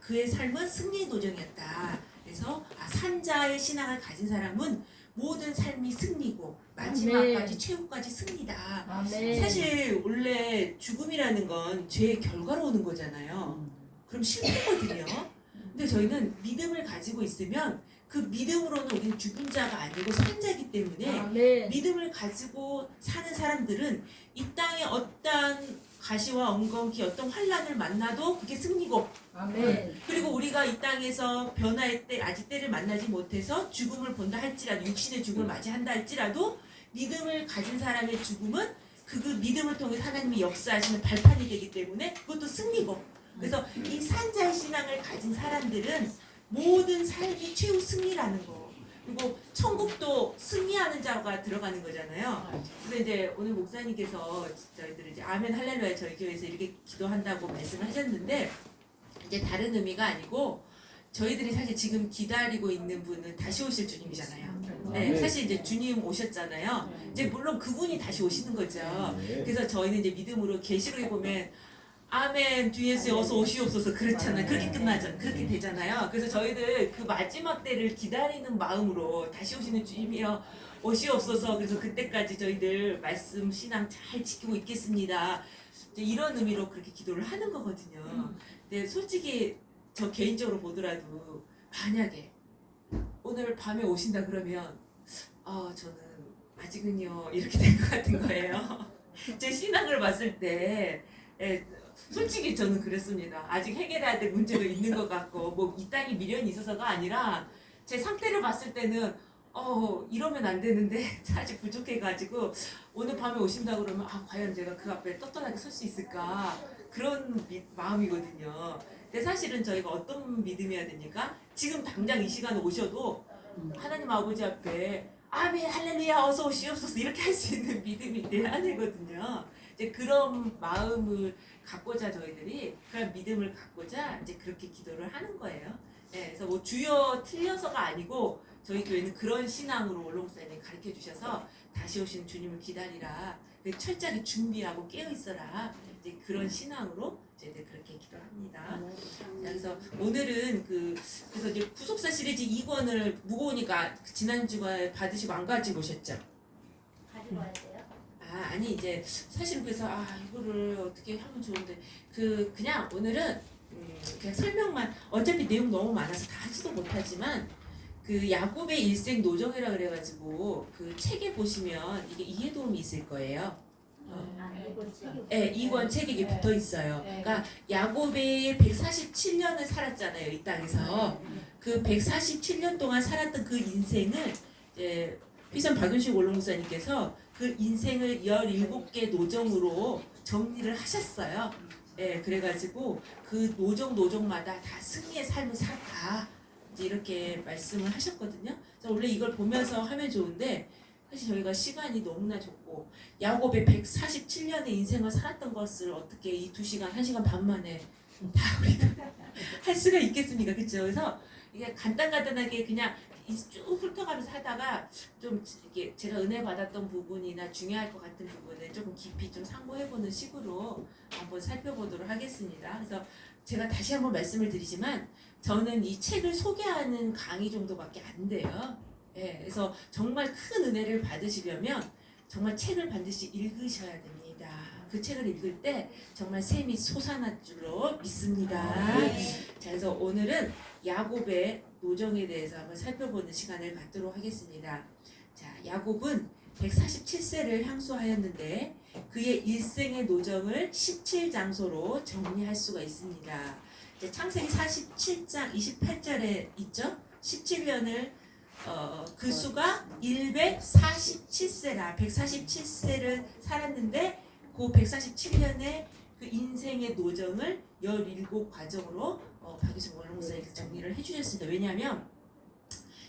그의 삶은 승리의 도전이었다. 그래서 산자의 신앙을 가진 사람은 모든 삶이 승리고 마지막까지 최후까지 승리다. 아멘. 사실 원래 죽음이라는 건 죄의 결과로 오는 거잖아요. 그럼 실패거든요. 근데 저희는 믿음을 가지고 있으면 그 믿음으로는 우리는 죽은 자가 아니고 산 자이기 때문에 아멘. 믿음을 가지고 사는 사람들은 이 땅에 어떤 가시와 엉겅퀴 어떤 환란을 만나도 그게 승리고, 아멘. 그리고 우리가 이 땅에서 변화의 때 아직 때를 만나지 못해서 죽음을 본다 할지라도, 육신의 죽음을 맞이한다 할지라도 믿음을 가진 사람의 죽음은 그 믿음을 통해 하나님이 역사하시는 발판이 되기 때문에 그것도 승리고, 그래서 이 산자의 신앙을 가진 사람들은 모든 삶이 최후 승리라는 거. 그리고 천국도 승리하는 자가 들어가는 거잖아요. 근데 이제 오늘 목사님께서 저희들 이제 아멘 할렐루야 저희 교회에서 이렇게 기도한다고 말씀하셨는데, 이제 다른 의미가 아니고 저희들이 사실 지금 기다리고 있는 분은 다시 오실 주님이잖아요. 네, 사실 이제 주님 오셨잖아요. 이제 물론 그분이 다시 오시는 거죠. 그래서 저희는 이제 믿음으로 계시록에 보면 아멘 뒤에서 어서 오시옵소서 그렇잖아요. 그렇게 끝나죠. 그렇게 되잖아요. 그래서 저희들 그 마지막 때를 기다리는 마음으로 다시 오시는 주님이여 오시옵소서. 그래서 그때까지 저희들 말씀 신앙 잘 지키고 있겠습니다. 이런 의미로 그렇게 기도를 하는 거거든요. 근데 솔직히 저 개인적으로 보더라도 만약에 오늘 밤에 오신다 그러면 저는 아직은요 이렇게 될 것 같은 거예요. 제 신앙을 봤을 때 솔직히 저는 그랬습니다. 아직 해결해야 될 문제도 있는 것 같고 뭐 이 땅에 미련이 있어서가 아니라 제 상태를 봤을 때는 이러면 안 되는데 아직 부족해가지고 오늘 밤에 오신다 그러면 과연 제가 그 앞에 떳떳하게 설 수 있을까 그런 마음이거든요. 근데 사실은 저희가 어떤 믿음이어야 되니까 지금 당장 이 시간에 오셔도 하나님 아버지 앞에 아멘 할렐루야 어서 오시옵소서 이렇게 할 수 있는 믿음이 돼야 되거든요. 이제 그런 마음을 갖고자 저희들이 그런 믿음을 갖고자 이제 그렇게 기도를 하는 거예요. 네, 그래서 뭐 주여 틀려서가 아니고 저희 교회는 그런 신앙으로 원로 목사님이 가르쳐 주셔서 다시 오시는 주님을 기다리라. 철저하게 준비하고 깨어 있어라. 이제 그런 신앙으로 이제 그렇게 기도합니다. 그래서 오늘은 그래서 이제 구속사 시리즈 2권을 무거우니까 지난 주에 받으시고 안 가지고 오셨죠? 가지고 와야 돼요? 아니 이제 사실 그래서 이거를 어떻게 하면 좋은데 그냥 오늘은 그냥 설명만, 어차피 내용 너무 많아서 다 하지도 못하지만 그 야곱의 일생 노정이라 그래가지고 그 책에 보시면 이게 이해 도움이 있을 거예요. 이거 책이 네, 이권 책에 이게 붙어 있어요. 그러니까 야곱의 147년을 살았잖아요, 이 땅에서. 그 147년 동안 살았던 그 인생을 이제 피선 박윤식 원로목사님께서 그 인생을 17개 노정으로 정리를 하셨어요. 예, 그래가지고 그 노정마다 다 승리의 삶을 살았다. 이제 이렇게 말씀을 하셨거든요. 그래서 원래 이걸 보면서 하면 좋은데 사실 저희가 시간이 너무나 적고 야곱의 147년의 인생을 살았던 것을 어떻게 이 2시간, 1시간 반 만에 다 우리가 할 수가 있겠습니까? 그렇죠? 그래서 이게 간단하게 그냥 쭉 훑어가면서 하다가 좀 이게 제가 은혜 받았던 부분이나 중요할 것 같은 부분을 조금 깊이 좀 상고해보는 식으로 한번 살펴보도록 하겠습니다. 그래서 제가 다시 한번 말씀을 드리지만 저는 이 책을 소개하는 강의 정도밖에 안 돼요. 예, 그래서 정말 큰 은혜를 받으시려면 정말 책을 반드시 읽으셔야 됩니다. 그 책을 읽을 때 정말 샘이 솟아날 줄로 믿습니다. 자, 그래서 오늘은 야곱의 노정에 대해서 한번 살펴보는 시간을 갖도록 하겠습니다. 자, 야곱은 147세를 향수하였는데 그의 일생의 노정을 17장소로 정리할 수가 있습니다. 이제 창세기 47장 28절에 있죠. 17년을 그 수가 147세라 147세를 살았는데 그 147년의 그 인생의 노정을 17과정으로 박유성 원로목사님께서 정리를 해주셨습니다. 왜냐하면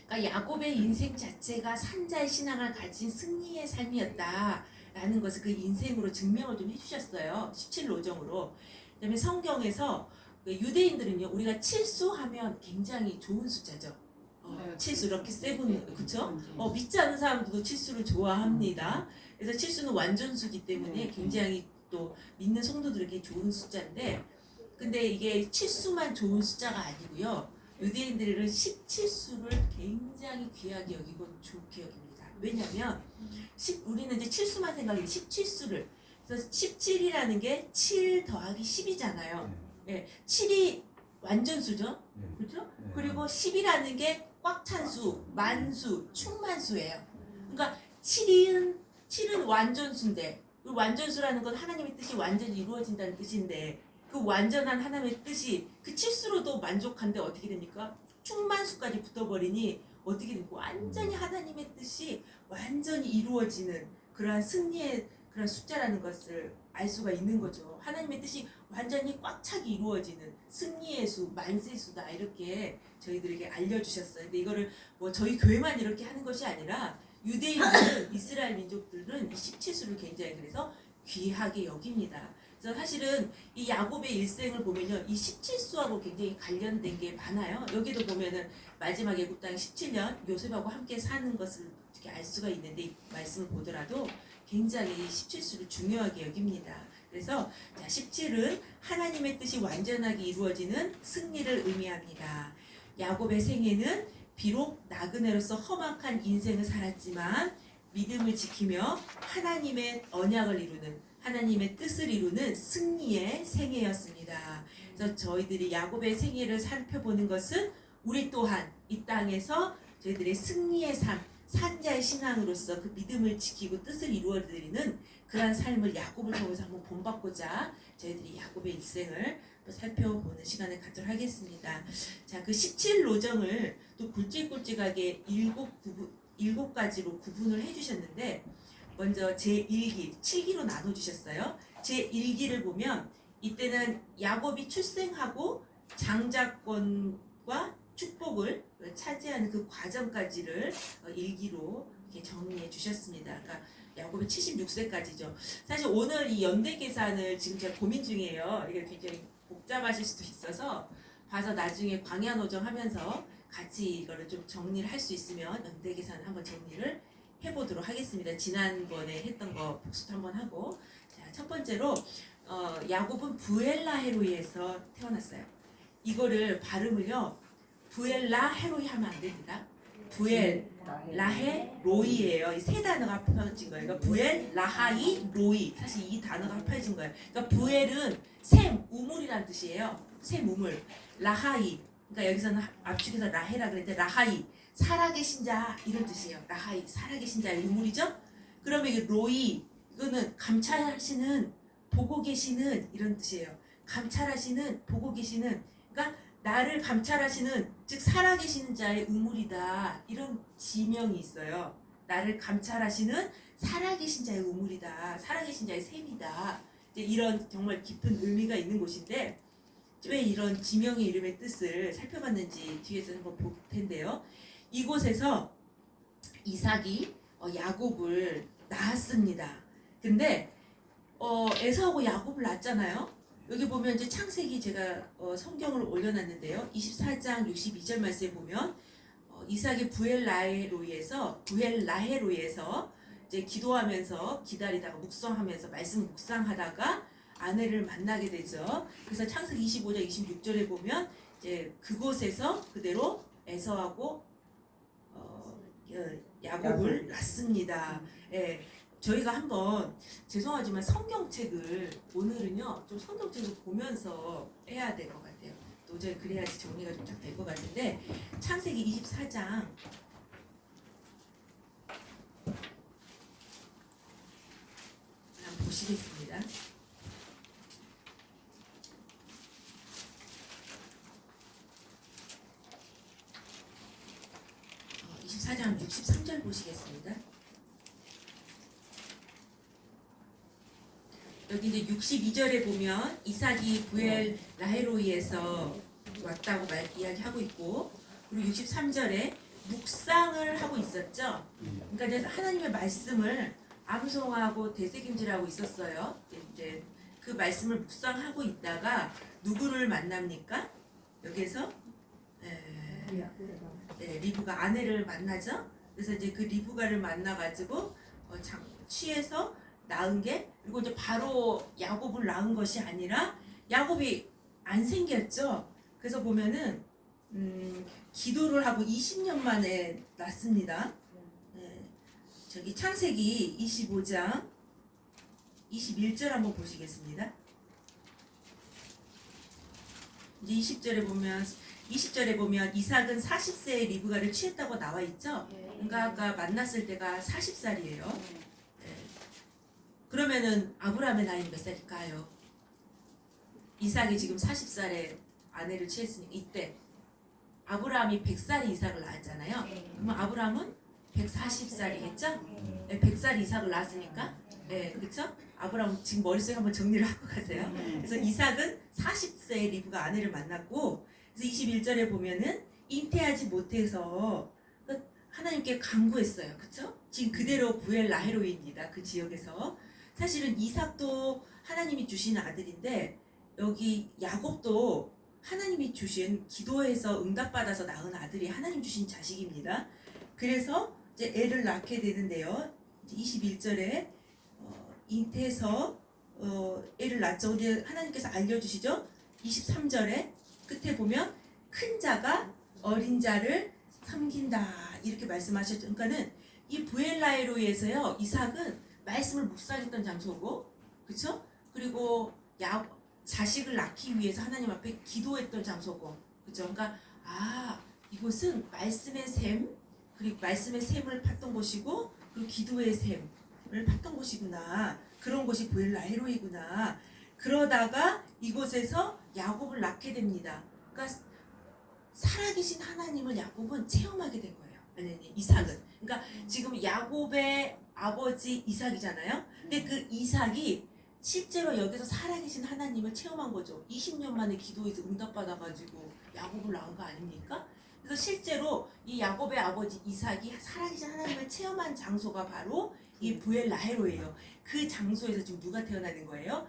그러니까 야곱의 인생 자체가 산자의 신앙을 가진 승리의 삶이었다라는 것을 그 인생으로 증명을 좀 해주셨어요. 17노정으로. 그다음에 성경에서 유대인들은요, 우리가 칠수하면 굉장히 좋은 숫자죠. 칠수 럭키 세븐, 그쵸? 믿지 않는 사람들도 칠수를 좋아합니다. 그래서 칠수는 완전수기 때문에 굉장히 또 믿는 성도들에게 좋은 숫자인데 근데 이게 칠수만 좋은 숫자가 아니고요. 유대인들은 17수를 굉장히 귀하게 여기고 좋게 여깁니다. 왜냐하면 우리는 이제 칠수만 생각해 17수를. 그래서 17이라는 게 7 더하기 10이잖아요. 예, 7이 완전수죠. 그렇죠? 그리고 10이라는 게 꽉 찬 수, 만수, 충만수예요. 그러니까 7은 완전수인데, 그 완전수라는 건 하나님의 뜻이 완전히 이루어진다는 뜻인데, 그 완전한 하나님의 뜻이 그 칠수로도 만족한데 어떻게 됩니까? 충만수까지 붙어버리니 어떻게 됩니까? 완전히 하나님의 뜻이 완전히 이루어지는 그러한 승리의 그런 숫자라는 것을 알 수가 있는 거죠. 하나님의 뜻이 완전히 꽉 차게 이루어지는 승리의 수, 만세수다 이렇게 저희들에게 알려주셨어요. 근데 이거를 뭐 저희 교회만 이렇게 하는 것이 아니라 유대인들은 이스라엘 민족들은 이 17수를 굉장히 그래서 귀하게 여깁니다. 그래서 사실은 이 야곱의 일생을 보면요, 이 17수하고 굉장히 관련된 게 많아요. 여기도 보면은 마지막 애굽 땅 17년 요셉하고 함께 사는 것을 이렇게 알 수가 있는데 이 말씀을 보더라도 굉장히 17수를 중요하게 여깁니다. 그래서 자, 17은 하나님의 뜻이 완전하게 이루어지는 승리를 의미합니다. 야곱의 생애는 비록 나그네로서 험악한 인생을 살았지만 믿음을 지키며 하나님의 언약을 이루는 하나님의 뜻을 이루는 승리의 생애였습니다. 그래서 저희들이 야곱의 생애를 살펴보는 것은 우리 또한 이 땅에서 저희들의 승리의 삶, 산자의 신앙으로서 그 믿음을 지키고 뜻을 이루어드리는 그러한 삶을 야곱을 통해서 한번 본받고자 저희들이 야곱의 일생을 또 살펴보는 시간을 갖도록 하겠습니다. 자, 그 17로정을 또 굵직굵직하게 7가지로 구분을 해주셨는데, 먼저 제1기, 7기로 나눠주셨어요. 제1기를 보면 이때는 야곱이 출생하고 장자권과 축복을 차지하는 그 과정까지를 일기로 이렇게 정리해 주셨습니다. 그러니까 야곱이 76세까지죠. 사실 오늘 이 연대 계산을 지금 제가 고민 중이에요. 이게 굉장히 복잡하실 수도 있어서 봐서 나중에 광야노정 하면서 같이 이거를 좀 정리를 할 수 있으면 연대 계산을 한번 정리를 해보도록 하겠습니다. 지난번에 했던 거 복습 한번 하고, 자, 첫 번째로 야곱은 부엘라헤로이에서 태어났어요. 이거를 발음을요, 부엘라헤로이 하면 안 됩니다. 부엘라헤로이예요. 이 세 단어가 합쳐진 거예요. 그러니까 부엘라하이 로이. 사실 이 단어가 합쳐진 거예요. 그러니까 부엘은 샘, 우물이라는 뜻이에요. 샘, 우물. 라하이. 그러니까 여기서는 압축해서 라헤라 그랬는데 라하이. 살아계신 자 이런 뜻이에요. 라하이. 살아계신 자의 우물이죠. 그러면 이 로이. 이거는 감찰하시는, 보고 계시는 이런 뜻이에요. 감찰하시는, 보고 계시는. 그러니까 나를 감찰하시는, 즉 살아계시는 자의 우물이다. 이런 지명이 있어요. 나를 감찰하시는 살아계신 자의 우물이다. 살아계신 자의 샘이다. 이런 정말 깊은 의미가 있는 곳인데, 왜 이런 지명의 이름의 뜻을 살펴봤는지 뒤에서 한번 볼 텐데요. 이곳에서 이삭이 야곱을 낳았습니다. 근데 에사하고 야곱을 낳았잖아요. 여기 보면 이제 창세기 제가 성경을 올려놨는데요. 24장 62절 말씀에 보면 이삭이 부엘라헤로이에서 이제 기도하면서 기다리다가 묵상하면서 말씀을 묵상하다가 아내를 만나게 되죠. 그래서 창세기 25장 26절에 보면 이제 그곳에서 그대로 에서하고 야곱을 낳습니다. 예. 저희가 한번 죄송하지만 성경책을 오늘은요 좀 성경책을 보면서 해야 될 것 같아요. 도저히 그래야지 정리가 좀 잘 될 것 같은데, 창세기 24장 24장 63절 보시겠습니다. 여기 이제 62절에 보면 이삭이 부엘라헤로이에서 왔다고 이야기하고 있고, 그리고 63절에 묵상을 하고 있었죠. 그러니까 이제 하나님의 말씀을 암송하고 되새김질하고 있었어요. 이제 그 말씀을 묵상하고 있다가 누구를 만납니까? 여기에서 리브가 아내를 만나죠. 그래서 이제 그 리브가를 만나가지고 취해서 낳은 게, 그리고 이제 바로 야곱을 낳은 것이 아니라 야곱이 안 생겼죠. 그래서 보면은 기도를 하고 20년 만에 낳습니다. 예, 저기 창세기 25장 21절 한번 보시겠습니다. 이제 20절에 보면 이삭은 40세에 리브가를 취했다고 나와 있죠. 그러니까 아까 만났을 때가 40살이에요. 그러면은 아브라함의 나이는 몇 살일까요? 이삭이 지금 40살에 아내를 취했으니까 이때 아브라함이 100살에 이삭을 낳았잖아요. 그러면 아브라함은 140살이겠죠? 네, 100살에 이삭을 낳았으니까 네, 그렇죠? 아브라함 지금 머릿속에 한번 정리를 하고 가세요. 그래서 이삭은 40세에 리브가 아내를 만났고 그래서 21절에 보면은 잉태하지 못해서 하나님께 간구했어요. 그렇죠? 지금 그대로 부엘 라헤로이입니다. 그 지역에서 사실은 이삭도 하나님이 주신 아들인데 여기 야곱도 하나님이 주신 기도해서 응답받아서 낳은 아들이 하나님 주신 자식입니다. 그래서 이제 애를 낳게 되는데요. 21절에 잉태해서 애를 낳죠. 근데 하나님께서 알려주시죠. 23절에 끝에 보면 큰 자가 어린 자를 섬긴다 이렇게 말씀하셨죠. 그러니까는 이 부엘라헤로이에서요 이삭은 말씀을 묵상했던 장소고, 그렇죠? 그리고 자식을 낳기 위해서 하나님 앞에 기도했던 장소고, 그렇죠? 그러니까 이곳은 말씀의 샘, 그리고 말씀의 샘을 팠던 곳이고, 그리고 기도의 샘을 팠던 곳이구나. 그런 곳이 부엘라헤로이구나. 그러다가 이곳에서 야곱을 낳게 됩니다. 그러니까 살아계신 하나님을 야곱은 체험하게 된 거예요. 아니, 이삭은. 그러니까 지금 야곱의 아버지 이삭이잖아요. 근데 그 이삭이 실제로 여기서 살아계신 하나님을 체험한 거죠. 20년 만에 기도해서 응답받아가지고 야곱을 낳은 거 아닙니까? 그래서 실제로 이 야곱의 아버지 이삭이 살아계신 하나님을 체험한 장소가 바로 이 부엘라헤로예요. 그 장소에서 지금 누가 태어나는 거예요?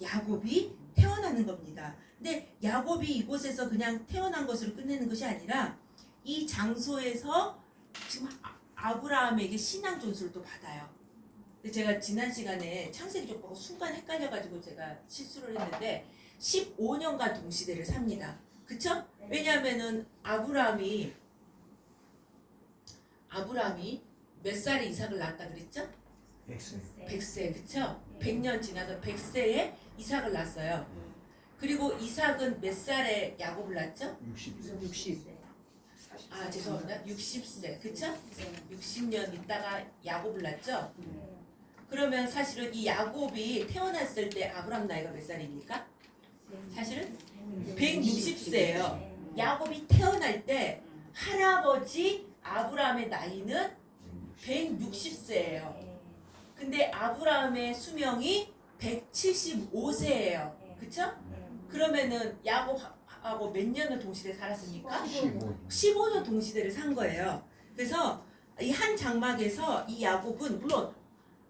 야곱이 태어나는 겁니다. 근데 야곱이 이곳에서 그냥 태어난 것으로 끝내는 것이 아니라 이 장소에서 지금 아브라함에게 신앙 전수를 또 받아요. 근데 제가 지난 시간에 창세기 족보고 순간 헷갈려가지고 제가 실수를 했는데 15년간 동시대를 삽니다. 그쵸? 왜냐하면은 아브라함이 몇 살에 이삭을 낳았다 그랬죠? 100세, 그쵸? 100년 지나서 100세에 이삭을 낳았어요. 그리고 이삭은 몇 살에 야곱을 낳았죠? 60. 죄송합니다. 60세, 그쵸? 60년 있다가 야곱을 낳았죠? 그러면 사실은 이 야곱이 태어났을 때 아브라함 나이가 몇 살입니까? 사실은 160세예요. 야곱이 태어날 때 할아버지 아브라함의 나이는 160세예요. 근데 아브라함의 수명이 175세예요. 그쵸? 그러면은 야곱하고 몇 년을 동시대 살았습니까? 15년 동시대를 산 거예요. 그래서 이 한 장막에서 이 야곱은 물론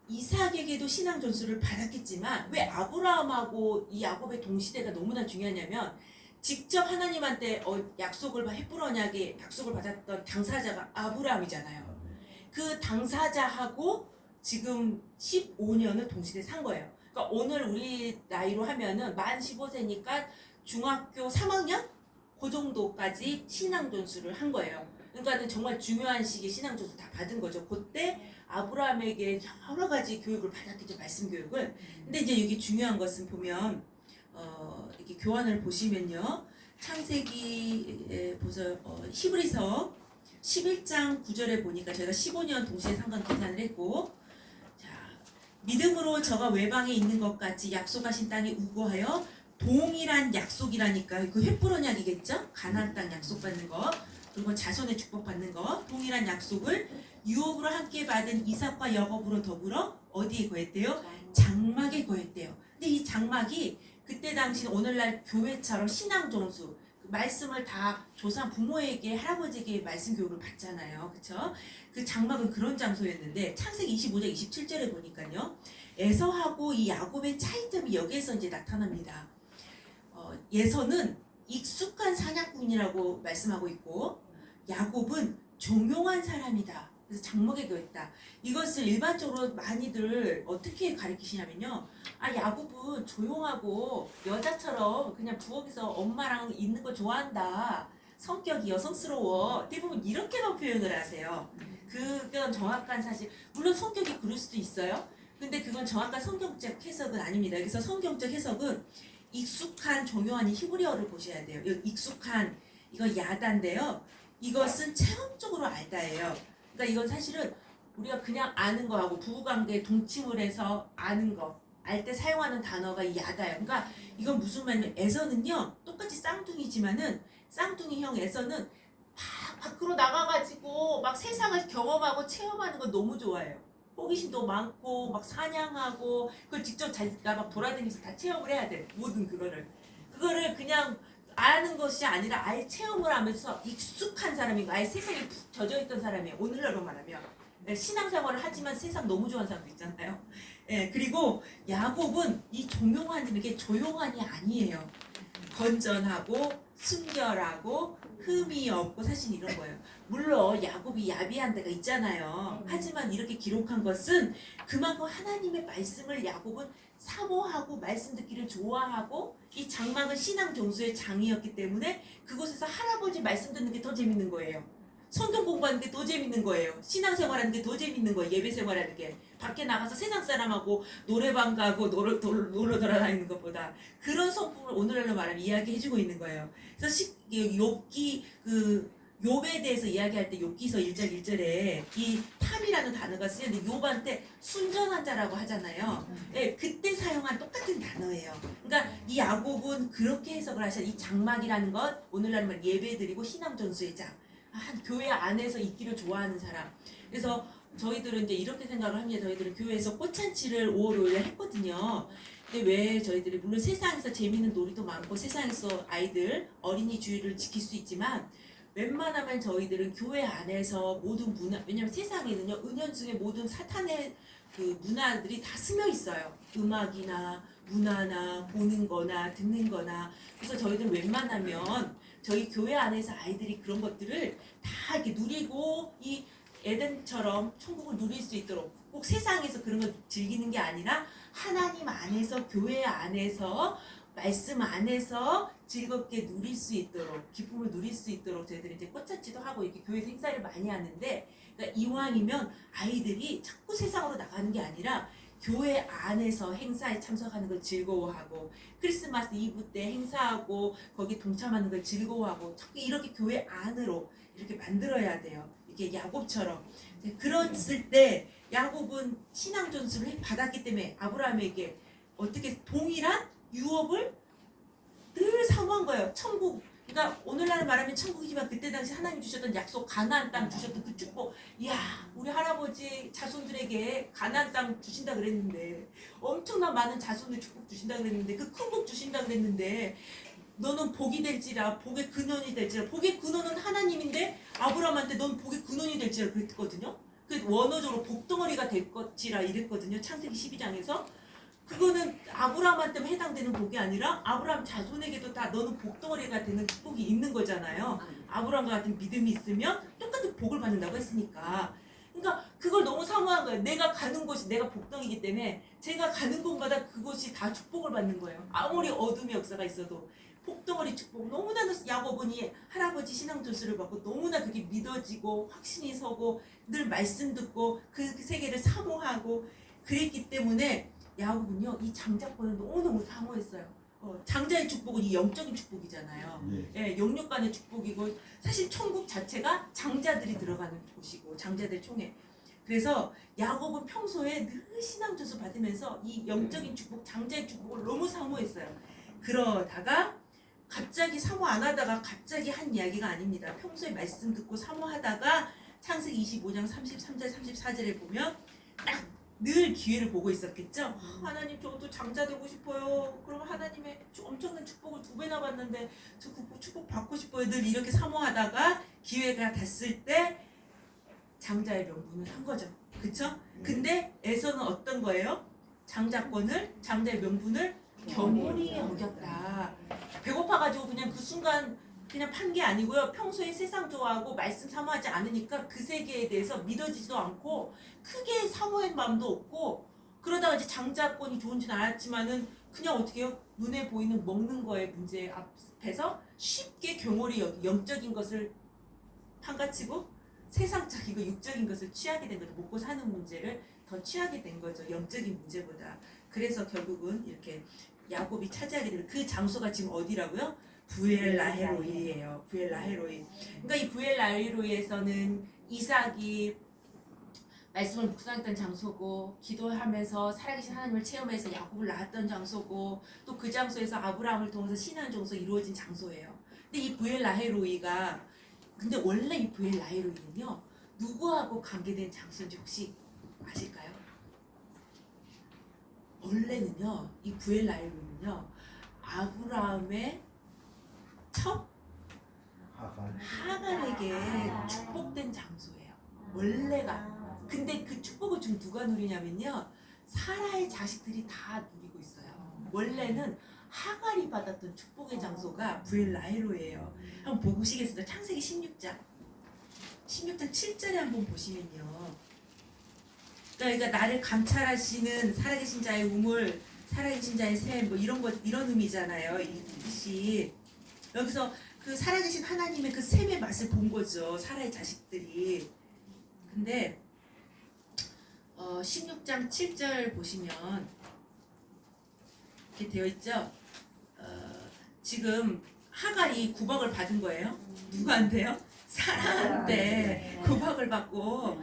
이삭에게도 신앙 전수를 받았겠지만 왜 아브라함하고 이 야곱의 동시대가 너무나 중요하냐면 직접 하나님한테 약속을 햇불 언약에 약속을 받았던 당사자가 아브라함이잖아요. 그 당사자하고 지금 15년을 동시대 산 거예요. 그러니까 오늘 우리 나이로 하면은 만 15세니까 중학교 3학년 그 정도까지 신앙 전수를 한 거예요. 그러니까 정말 중요한 시기에 신앙 전수 다 받은 거죠. 그때 아브라함에게 여러 가지 교육을 받았겠죠. 말씀 교육을. 근데 이제 여기 중요한 것은 보면 이렇게 교환을 보시면요. 창세기에 보서 히브리서 11장 9절에 보니까 저희가 15년 동시에 상관 계산을 했고, 자, 믿음으로 저가 외방에 있는 것 같이 약속하신 땅에 우고하여 동일한 약속이라니까 그 횃불 언약이겠죠? 가나안 땅 약속받는 거, 그리고 자손의 축복받는 거, 동일한 약속을 유업으로 함께 받은 이삭과 야곱으로 더불어 어디에 거했대요? 장막에 거했대요. 근데 이 장막이 그때 당시 오늘날 교회처럼 신앙 전수, 말씀을 다 조상 부모에게 할아버지에게 말씀 교육을 받잖아요. 그쵸? 그 장막은 그런 장소였는데 창세기 25장 27절에 보니까요. 에서하고 이 야곱의 차이점이 여기에서 이제 나타납니다. 에서는 익숙한 사냥꾼이라고 말씀하고 있고 야곱은 종용한 사람이다. 그래서 장막에 거했다. 이것을 일반적으로 많이들 어떻게 가르치시냐면요. 아, 야곱은 조용하고 여자처럼 그냥 부엌에서 엄마랑 있는 거 좋아한다. 성격이 여성스러워. 대부분 이렇게만 표현을 하세요. 그건 정확한 사실. 물론 성격이 그럴 수도 있어요. 근데 그건 정확한 성경적 해석은 아닙니다. 그래서 성경적 해석은 익숙한 종용한 이 히브리어를 보셔야 돼요. 이 익숙한 이거 야다인데요. 이것은 체험적으로 알다예요. 그러니까 이건 사실은 우리가 그냥 아는 거하고 부부관계 동침을 해서 아는 거, 알 때 사용하는 단어가 이 야다예요. 그러니까 이건 무슨 말이냐면 에서는요. 똑같이 쌍둥이지만은 쌍둥이형 에서는 막 밖으로 나가가지고 막 세상을 경험하고 체험하는 거 너무 좋아해요. 호기심도 많고 막 사냥하고 그걸 직접 자기가 막 돌아다니면서 다 체험을 해야 돼. 모든 그거를 그냥 아는 것이 아니라 아예 체험을 하면서 익숙한 사람인 거, 아예 세상에 푹 젖어있던 사람이에요. 오늘날로 말하면 신앙생활을 하지만 세상 너무 좋아하는 사람도 있잖아요. 예, 그리고 야곱은 이 종용하는 게 조용한이 아니에요. 건전하고 순결하고 흠이 없고 사실 이런 거예요. 물론 야곱이 야비한 데가 있잖아요. 하지만 이렇게 기록한 것은 그만큼 하나님의 말씀을 야곱은 사모하고 말씀 듣기를 좋아하고 이 장막은 신앙 종수의 장이었기 때문에 그곳에서 할아버지 말씀 듣는 게 더 재밌는 거예요. 성경 공부하는 게 더 재밌는 거예요. 신앙생활하는 게 더 재밌는 거예요. 예배생활하는 게. 밖에 나가서 세상 사람하고 노래방 가고 놀러 돌아다니는 것보다 그런 성품을 오늘날로 말하면 이야기해주고 있는 거예요. 그래서 욥기 욥에 대해서 이야기할 때 욥기서 1절 1절에 이 탐이라는 단어가 쓰였는데 욥한테 순전한 자라고 하잖아요. 예, 그때 사용한 똑같은 단어예요. 그러니까 이 야곱은 그렇게 해석을 하셔. 이 장막이라는 것 오늘날 말 예배드리고 신앙 전수의 장. 교회 안에서 있기를 좋아하는 사람. 그래서 저희들은 이제 이렇게 생각을 합니다. 저희들은 교회에서 꽃잔치를 5월 5일에 했거든요. 근데 왜 저희들이 물론 세상에서 재밌는 놀이도 많고 세상에서 아이들 어린이 주의를 지킬 수 있지만 웬만하면 저희들은 교회 안에서 모든 문화, 왜냐면 세상에는요 은연중에 모든 사탄의 그 문화들이 다 스며 있어요. 음악이나 문화나 보는 거나 듣는 거나. 그래서 저희들은 웬만하면 저희 교회 안에서 아이들이 그런 것들을 다 이렇게 누리고 이 에덴처럼 천국을 누릴 수 있도록 꼭 세상에서 그런 걸 즐기는 게 아니라 하나님 안에서 교회 안에서 말씀 안에서 즐겁게 누릴 수 있도록 기쁨을 누릴 수 있도록 저희들이 이제 꽃잔치도 하고 이렇게 교회 행사를 많이 하는데 그러니까 이왕이면 아이들이 자꾸 세상으로 나가는 게 아니라 교회 안에서 행사에 참석하는 걸 즐거워하고 크리스마스 이브 때 행사하고 거기 동참하는 걸 즐거워하고 자꾸 이렇게 교회 안으로 이렇게 만들어야 돼요. 이렇게 야곱처럼. 그랬을 때 야곱은 신앙 전수를 받았기 때문에 아브라함에게 어떻게 동일한 유업을 늘 사모한 거예요. 천국. 그러니까 오늘날 말하면 천국이지만 그때 당시 하나님 주셨던 약속 가나안 땅 주셨던 그 축복. 이야, 우리 할아버지 자손들에게 가나안 땅 주신다 그랬는데 엄청난 많은 자손들 축복 주신다 그랬는데 그 큰 복 주신다 그랬는데 너는 복이 될지라 복의 근원이 될지라. 복의 근원은 하나님인데 아브라함한테 넌 복의 근원이 될지라 그랬거든요. 그 원어적으로 복덩어리가 될 것이라 이랬거든요. 창세기 12장에서. 그거는 아브라함한테만 해당되는 복이 아니라 아브라함 자손에게도 다 너는 복덩어리가 되는 축복이 있는 거잖아요. 아브라함과 같은 믿음이 있으면 똑같은 복을 받는다고 했으니까. 그러니까 그걸 너무 사모한 거예요. 내가 가는 곳이 내가 복덩이기 때문에 제가 가는 곳마다 그곳이 다 축복을 받는 거예요. 아무리 어둠의 역사가 있어도 복덩어리 축복. 너무나 야곱은 할아버지 신앙 전수를 받고 너무나 그게 믿어지고 확신이 서고 늘 말씀 듣고 그 세계를 사모하고 그랬기 때문에 야곱은요 이 장자권을 너무너무 사모했어요. 장자의 축복은 이 영적인 축복이잖아요. 예, 영육간의 축복이고 사실 천국 자체가 장자들이 들어가는 곳이고 장자들 총회. 그래서 야곱은 평소에 늘 신앙 전수 받으면서 이 영적인 축복, 장자의 축복을 너무 사모했어요. 그러다가 갑자기 사모 안 하다가 갑자기 한 이야기가 아닙니다. 평소에 말씀 듣고 사모하다가 창세기 25장 33절 34절에 보면 딱 늘 기회를 보고 있었겠죠. 하나님 저도 장자 되고 싶어요. 그럼 하나님의 엄청난 축복을 2배나 받는데 저 축복 받고 싶어요. 늘 이렇게 사모하다가 기회가 닿았을 때 장자의 명분을 한 거죠. 그쵸? 근데 에서는 어떤 거예요? 장자의 명분을 겸손히 여겼다. 배고파가지고 그냥 그 순간 그냥 판 게 아니고요. 평소에 세상 좋아하고 말씀 사모하지 않으니까 그 세계에 대해서 믿어지지도 않고 크게 사모한 마음도 없고 그러다가 이제 장자권이 좋은지는 알았지만은 그냥 어떻게 해요? 눈에 보이는 먹는 거의 문제 앞에서 쉽게 경홀히 여기 영적인 것을 판가치고 세상적이고 육적인 것을 취하게 된 거죠. 먹고 사는 문제를 더 취하게 된 거죠. 영적인 문제보다. 그래서 결국은 이렇게 야곱이 차지하게 되는 그 장소가 지금 어디라고요? 부엘라헤로이예요. 부엘라헤로이. 그러니까 이 부엘라헤로이에서는 이삭이 말씀을 묵상했던 장소고 기도하면서 살아계신 하나님을 체험해서 야곱을 낳았던 장소고 또 그 장소에서 아브라함을 통해서 신앙 정서 이루어진 장소예요. 근데 이 부엘라헤로이가 근데 원래 이 부엘라헤로이는요 누구하고 관계된 장소인지 혹시 아실까요? 원래는요 이 부엘라헤로이는요 아브라함의 첫 하갈에게 축복된 장소예요. 원래가. 근데 그 축복을 지금 누가 누리냐면요 사라의 자식들이 다 누리고 있어요. 원래는 하갈이 받았던 축복의 장소가 부엘라헤로예요. 한번 보시겠습니다. 창세기 16장 7절에 한번 보시면요. 그러니까 나를 감찰하시는 살아계신 자의 우물, 살아계신 자의 샘, 뭐 이런 것 이런 의미잖아요. 이 뜻이 여기서 그 살아계신 하나님의 그 샘의 맛을 본 거죠. 사라의 자식들이. 근데 16장 7절 보시면 이렇게 되어 있죠. 지금 하갈이 구박을 받은 거예요. 누구한테요? 사라한테 구박을 받고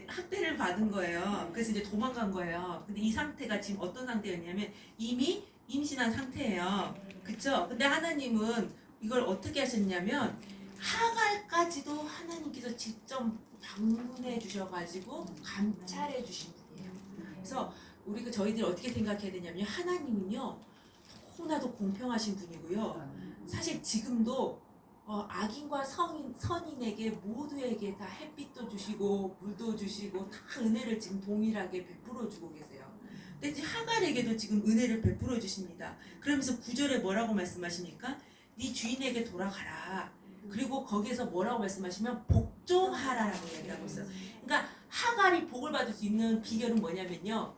학대를 받은 거예요. 그래서 이제 도망간 거예요. 근데 이 상태가 지금 어떤 상태였냐면 이미 임신한 상태예요. 그쵸? 근데 하나님은 이걸 어떻게 하셨냐면 하갈까지도 하나님께서 직접 방문해 주셔가지고 감찰해 주신 분이에요. 그래서 우리가 저희들이 어떻게 생각해야 되냐면 하나님은요 너무나도 공평하신 분이고요. 사실 지금도 악인과 선인에게 모두에게 다 햇빛도 주시고 물도 주시고 다 은혜를 지금 동일하게 베풀어 주고 계세요. 근데 이제 하갈에게도 지금 은혜를 베풀어 주십니다. 그러면서 9절에 뭐라고 말씀하십니까? 네 주인에게 돌아가라. 그리고 거기에서 뭐라고 말씀하시면 복종하라라고 이야기하고 있어요. 그러니까 하갈이 복을 받을 수 있는 비결은 뭐냐면요.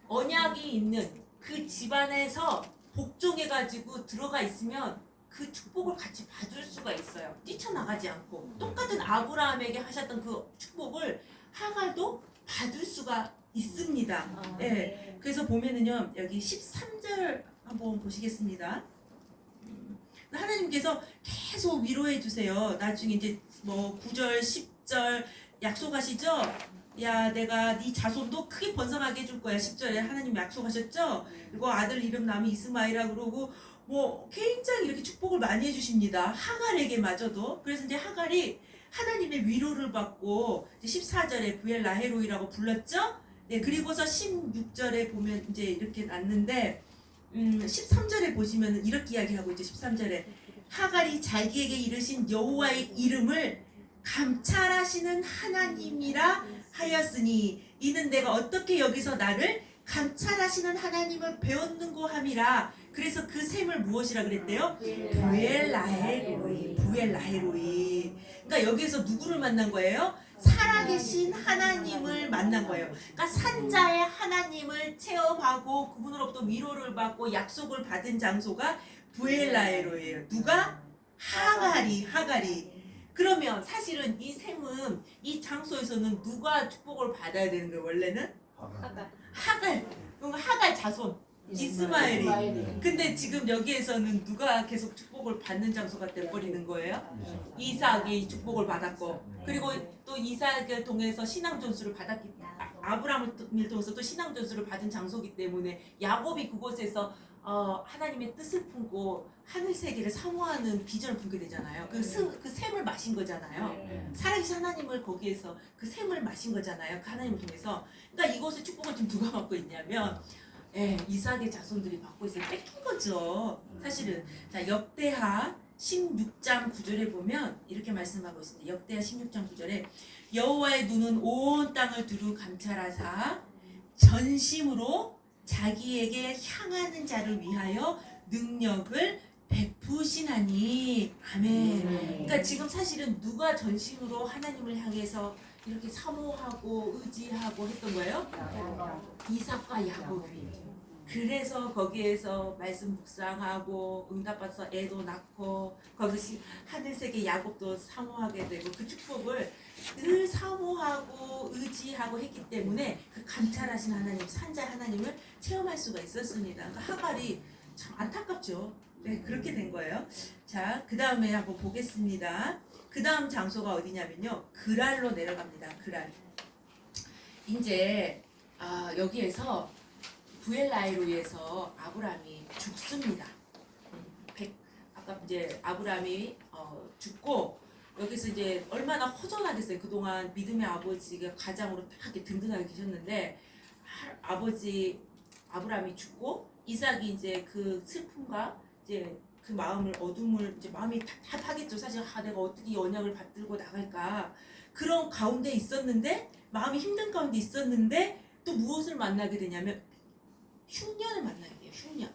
언약이 있는 그 집안에서 복종해가지고 들어가 있으면 그 축복을 같이 받을 수가 있어요. 뛰쳐나가지 않고 똑같은 아브라함에게 하셨던 그 축복을 하갈도 받을 수가 있습니다. 예. 그래서 보면은요 여기 13절 한번 보시겠습니다. 하나님께서 계속 위로해 주세요. 나중에 이제 뭐 9절, 10절 약속하시죠? 야, 내가 네 자손도 크게 번성하게 해줄 거야. 10절에 하나님 약속하셨죠? 그리고 아들 이름 남이 이스마엘이라 그러고 뭐 굉장히 이렇게 축복을 많이 해주십니다. 하갈에게마저도. 그래서 이제 하갈이 하나님의 위로를 받고 이제 14절에 부엘라헤로이라고 불렀죠? 네, 그리고서 16절에 보면 이제 이렇게 났는데 13절에 보시면 이렇게 이야기하고 있죠. 13절에 하갈이 자기에게 이르신 여호와의 이름을 감찰하시는 하나님이라 하였으니 이는 내가 어떻게 여기서 나를 감찰하시는 하나님을 배웠는고 함이라. 그래서 그 셈을 무엇이라 그랬대요? 부엘라헤로이. 부엘라헤로이. 그러니까 여기서 누구를 만난 거예요? 살아계신 하나님을 만난 거예요. 그러니까 산자의 하나님을 체험하고 그분으로부터 위로를 받고 약속을 받은 장소가 부엘라헤로예요. 누가? 하갈이. 그러면 사실은 이 셈은 이 장소에서는 누가 축복을 받아야 되는 거예요? 원래는? 하갈. 그럼 하갈 자손 이스마엘이. 근데 지금 여기에서는 누가 계속 축복을 받는 장소가 돼버리는 거예요? 이삭이 축복을 받았고 그리고 또 이삭을 통해서 신앙 전수를 받았기 아브라함을 통해서 또 신앙 전수를 받은 장소이기 때문에 야곱이 그곳에서 하나님의 뜻을 품고 하늘 세계를 사모하는 비전을 품게 되잖아요. 그 샘을 마신 거잖아요. 살아계신 하나님을 거기에서 그 샘을 마신 거잖아요. 그 하나님을 통해서. 그러니까 이곳의 축복을 지금 누가 받고 있냐면 이삭의 자손들이 받고 있어요. 뺏긴 거죠. 사실은. 자, 역대하 16장 9절에 보면 이렇게 말씀하고 있습니다. 역대하 16장 9절에 여호와의 눈은 온 땅을 두루 감찰하사 전심으로 자기에게 향하는 자를 위하여 능력을 베푸시나니. 아멘. 그러니까 지금 사실은 누가 전심으로 하나님을 향해서 이렇게 사모하고 의지하고 했던 거예요? 이삭과 야곱이. 그래서 거기에서 말씀 묵상하고 응답받아서 애도 낳고 거기서 하늘세계 야곱도 사모하게 되고 그 축복을 늘 사모하고 의지하고 했기 때문에 그 감찰하신 하나님, 산자 하나님을 체험할 수가 있었습니다. 그 하갈이 참 안타깝죠. 네, 그렇게 된 거예요. 자, 그 다음에 한번 보겠습니다. 그 다음 장소가 어디냐면요, 그랄로 내려갑니다. 그랄. 이제 여기에서 부엘라이로에서 아브라함이 죽습니다. 아까 이제 아브라함이 죽고 여기서 이제 얼마나 허전하겠어요. 그동안 믿음의 아버지가 가장으로 딱 이렇게 든든하게 계셨는데 아버지 아브라함이 죽고 이삭이 이제 그 슬픔과 이제 그 마음을 어둠을 이제 마음이 답답하겠죠. 사실 내가 어떻게 이 언약을 받들고 나갈까 그런 가운데 있었는데 마음이 힘든 가운데 있었는데 또 무엇을 만나게 되냐면 흉년을 만나게 돼요. 흉년.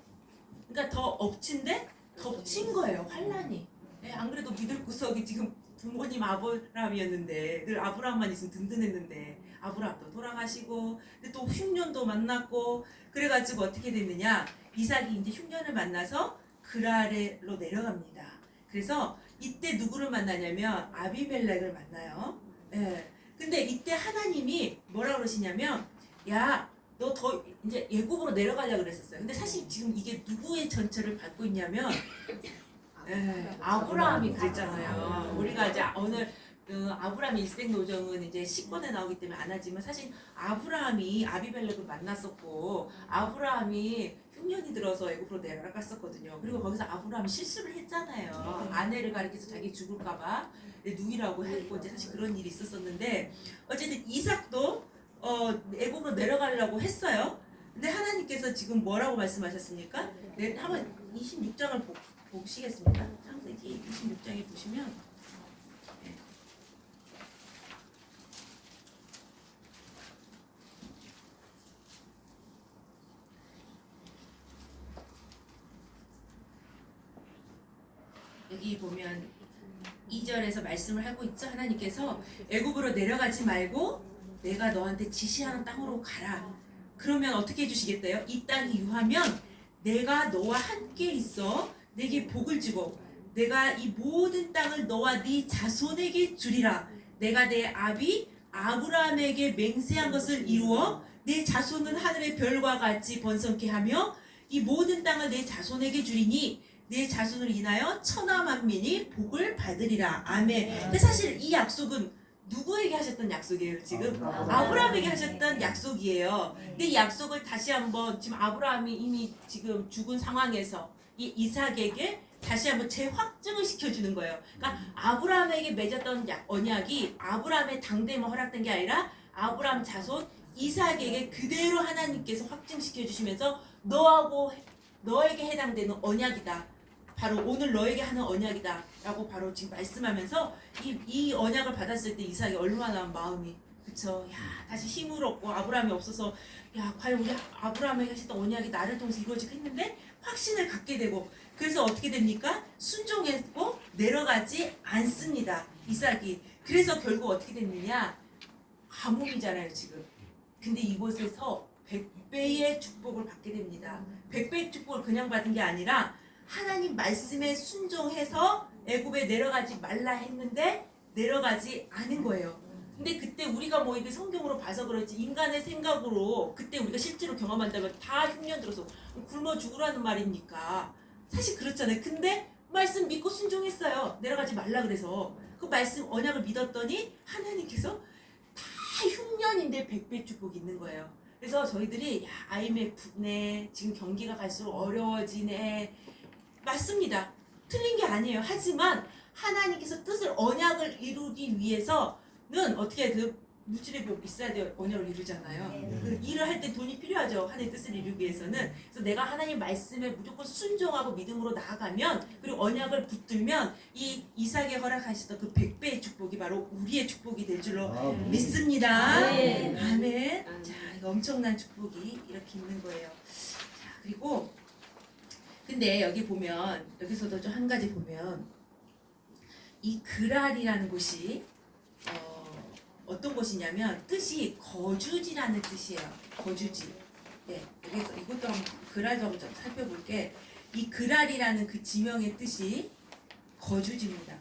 그러니까 더 덮친 거예요. 환란이. 네, 안 그래도 믿을 구석이 지금 부모님 아브라함이었는데 늘 아브라함만 있으면 든든했는데 아브라함도 돌아가시고 근데 또 흉년도 만났고 그래가지고 어떻게 됐느냐 이삭이 이제 흉년을 만나서 그랄로 내려갑니다. 그래서 이때 누구를 만나냐면 아비멜렉을 만나요. 네. 근데 이때 하나님이 뭐라 그러시냐면 야 너 더 이제 애굽으로 내려가려고 그랬었어요. 근데 사실 지금 이게 누구의 전철을 받고 있냐면 아브라함이 그랬잖아요. 우리가 이제 오늘 아브라함의 일생 노정은 이제 10권에 나오기 때문에 안 하지만 사실 아브라함이 아비멜렉을 만났었고 아브라함이 흉년이 들어서 애굽으로 내려갔었거든요. 그리고 거기서 아브라함이 실수를 했잖아요. 아내를 가리켜서 자기 죽을까봐 누이라고 했고 이제 사실 그런 일이 있었었는데 어쨌든 이삭도 애굽으로 내려가려고 했어요. 근데 하나님께서 지금 뭐라고 말씀하셨습니까? 네, 한번 26장을 보시겠습니다. 창세기 26장에 보시면 여기 보면 2절에서 말씀을 하고 있죠. 하나님께서 애굽으로 내려가지 말고 내가 너한테 지시하는 땅으로 가라. 그러면 어떻게 해주시겠대요? 이 땅이 유하면 내가 너와 함께 있어 내게 복을 주고 내가 이 모든 땅을 너와 네 자손에게 주리라. 내가 내 아비 아브라함에게 맹세한 것을 이루어 내 자손은 하늘의 별과 같이 번성케 하며 이 모든 땅을 내 자손에게 주리니 내 자손을 인하여 천하 만민이 복을 받으리라. 아멘. 근데 사실 이 약속은 누구에게 하셨던 약속이에요? 지금 아브라함에게 하셨던 약속이에요. 근데 이 약속을 다시 한번 지금 아브라함이 이미 지금 죽은 상황에서 이 이삭에게 다시 한번 재확증을 시켜주는 거예요. 그러니까 아브라함에게 맺었던 언약이 아브라함의 당대만 허락된 게 아니라 아브라함 자손 이삭에게 그대로 하나님께서 확증시켜 주시면서 너에게 해당되는 언약이다. 바로 오늘 너에게 하는 언약이다 라고 바로 지금 말씀하면서 이 언약을 받았을 때 이삭이 얼마나 마음이 그쵸 야 다시 힘을 얻고 아브라함이 없어서 야 과연 우리 아브라함에게 하셨던 언약이 나를 통해서 이루어지고 했는데 확신을 갖게 되고 그래서 어떻게 됩니까? 순종했고 내려가지 않습니다. 이삭이. 그래서 결국 어떻게 됐느냐 가뭄이잖아요 지금. 근데 이곳에서 100배의 축복을 받게 됩니다. 100배의 축복을 그냥 받은 게 아니라 하나님 말씀에 순종해서 애굽에 내려가지 말라 했는데 내려가지 않은 거예요. 근데 그때 우리가 뭐 이게 성경으로 봐서 그렇지 인간의 생각으로 그때 우리가 실제로 경험한다면 다 흉년 들어서 굶어 죽으라는 말입니까? 사실 그렇잖아요. 근데 말씀 믿고 순종했어요. 내려가지 말라 그래서 그 말씀 언약을 믿었더니 하나님께서 다 흉년인데 100배 축복이 있는 거예요. 그래서 저희들이 야 IMF네 지금 경기가 갈수록 어려워지네 맞습니다. 틀린 게 아니에요. 하지만 하나님께서 뜻을 언약을 이루기 위해서는 어떻게 물질이 비싸야 돼요. 언약을 이루잖아요. 그 일을 할 때 돈이 필요하죠. 하나님의 뜻을 이루기 위해서는. 그래서 내가 하나님 말씀에 무조건 순종하고 믿음으로 나아가면 그리고 언약을 붙들면 이 이삭에 허락하셨던 그 100배의 축복이 바로 우리의 축복이 될 줄로 믿습니다. 아멘. 자, 이거 엄청난 축복이 이렇게 있는 거예요. 자, 그리고 근데 여기 보면 여기서도 좀 한 가지 보면 이 그랄이라는 곳이 어떤 곳이냐면 뜻이 거주지라는 뜻이에요. 거주지. 네, 여기서 이것도 한번 그랄도 한번 좀 살펴볼게. 이 그랄이라는 그 지명의 뜻이 거주지입니다.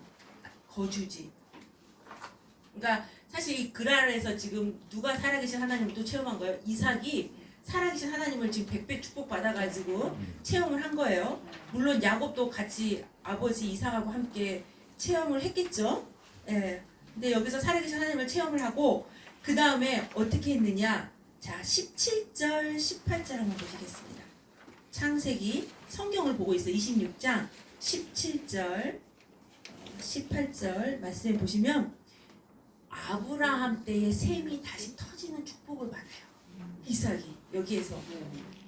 거주지. 그러니까 사실 이 그랄에서 지금 누가 살아계신 하나님을 또 체험한 거예요. 이삭이 살아계신 하나님을 지금 100배 축복받아가지고 체험을 한 거예요. 물론 야곱도 같이 아버지 이삭하고 함께 체험을 했겠죠. 예. 근데 여기서 살아계신 하나님을 체험을 하고 그 다음에 어떻게 했느냐. 자, 17절, 18절 한번 보시겠습니다. 창세기 성경을 보고 있어요. 26장 17절, 18절 말씀해 보시면 아브라함 때의 셈이 다시 터지는 축복을 받아요. 이삭이 여기에서.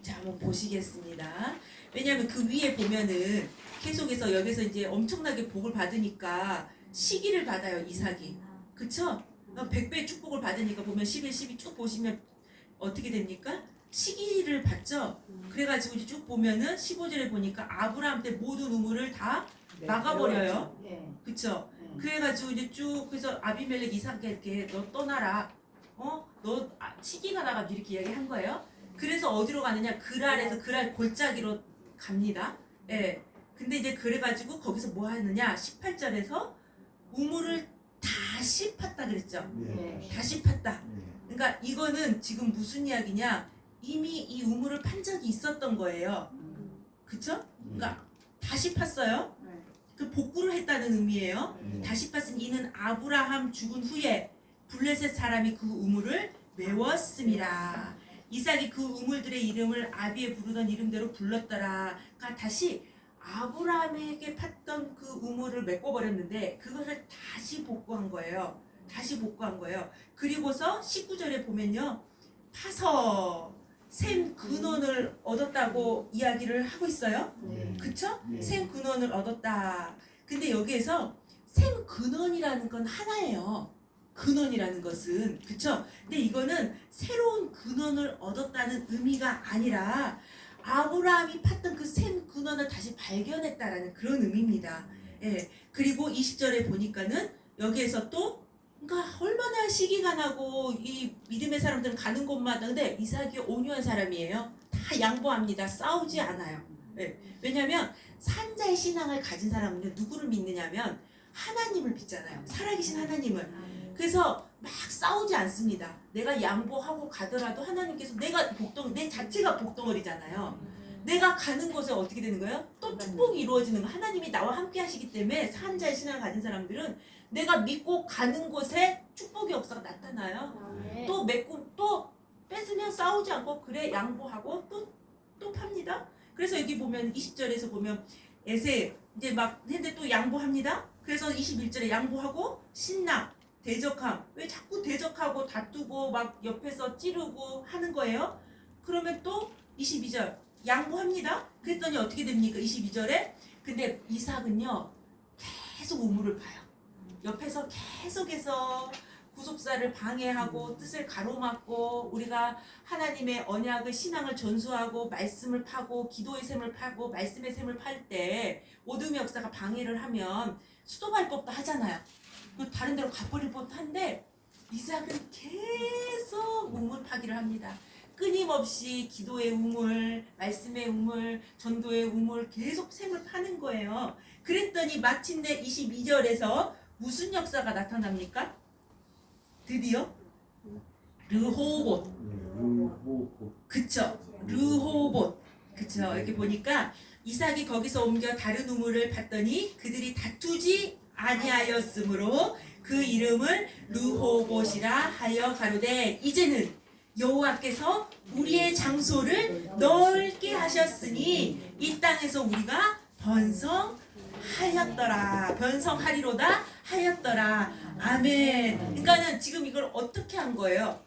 자, 한번 보시겠습니다. 왜냐하면 그 위에 보면은 계속해서 여기서 이제 엄청나게 복을 받으니까 시기를 받아요. 이삭이. 그쵸? 100배의 축복을 받으니까 보면 11, 12 쭉 보시면 어떻게 됩니까? 시기를 받죠? 그래가지고 이제 쭉 보면은 15절에 보니까 아브라함 때 모든 우물을 다 막아버려요. 그쵸? 그래가지고 이제 쭉 그래서 아비멜렉 이삭에게 너 떠나라. 너 시기가 나가지고 이렇게 이야기한 거예요. 그래서 어디로 가느냐? 그랄에서 그랄 골짜기로 갑니다. 예. 근데 이제 그래가지고 거기서 뭐 하느냐? 18절에서 우물을 다시 팠다 그랬죠. 다시 팠다. 그러니까 이거는 지금 무슨 이야기냐? 이미 이 우물을 판 적이 있었던 거예요. 그쵸? 그러니까 다시 팠어요. 그 복구를 했다는 의미예요. 다시 팠은 이는 아브라함 죽은 후에 블레셋 사람이 그 우물을 메웠음이라. 이삭이 그 우물들의 이름을 아비에 부르던 이름대로 불렀더라. 그러니까 다시 아브라함에게 팠던 그 우물을 메꿔버렸는데 그것을 다시 복구한 거예요. 다시 복구한 거예요. 그리고서 19절에 보면요. 파서 샘 근원을 얻었다고 이야기를 하고 있어요. 그쵸? 샘 근원을 얻었다. 근데 여기에서 샘 근원이라는 건 하나예요. 근원이라는 것은. 그쵸? 근데 이거는 새로운 근원을 얻었다는 의미가 아니라 아브라함이 팠던 그 샘 근원을 다시 발견했다라는 그런 의미입니다. 예. 그리고 20절에 보니까는 여기에서 또 그러니까 얼마나 시기가 나고 이 믿음의 사람들은 가는 곳마다 근데 이삭이 온유한 사람이에요. 다 양보합니다. 싸우지 않아요. 예. 왜냐하면 산자의 신앙을 가진 사람은 누구를 믿느냐면 하나님을 믿잖아요. 살아계신 하나님을. 그래서 막 싸우지 않습니다. 내가 양보하고 가더라도 하나님께서 내 자체가 복덩어리잖아요. 내가 가는 곳에 어떻게 되는 거예요? 또 축복이 이루어지는 거예요. 하나님이 나와 함께 하시기 때문에 산자의 신앙을 가진 사람들은 내가 믿고 가는 곳에 축복의 역사가 나타나요. 또 뺏으면 싸우지 않고 그래 양보하고 또 팝니다. 그래서 여기 보면 20절에서 보면 에세 이제 막 했는데 또 양보합니다. 그래서 21절에 양보하고 신나 대적함. 왜 자꾸 대적하고 다투고 막 옆에서 찌르고 하는 거예요? 그러면 또 22절 양보합니다. 그랬더니 어떻게 됩니까? 22절에 근데 이삭은요 계속 우물을 파요. 옆에서 계속해서 구속사를 방해하고 뜻을 가로막고 우리가 하나님의 언약을 신앙을 전수하고 말씀을 파고 기도의 샘을 파고 말씀의 샘을 팔 때 오둠의 역사가 방해를 하면 수도할 법도 하잖아요. 다른 데로 가버릴 법도 한데 이삭은 계속 우물 파기를 합니다. 끊임없이 기도의 우물, 말씀의 우물, 전도의 우물 계속 샘을 파는 거예요. 그랬더니 마침내 22절에서 무슨 역사가 나타납니까? 드디어 르호봇. 그쵸? 르호봇. 그쵸? 이렇게 보니까 이삭이 거기서 옮겨 다른 우물을 팠더니 그들이 다투지 아니하였으므로 그 이름을 르호봇이라 하여 가로되 이제는 여호와께서 우리의 장소를 넓게 하셨으니 이 땅에서 우리가 번성하였더라. 번성하리로다 하였더라. 아멘. 그러니까는 지금 이걸 어떻게 한 거예요?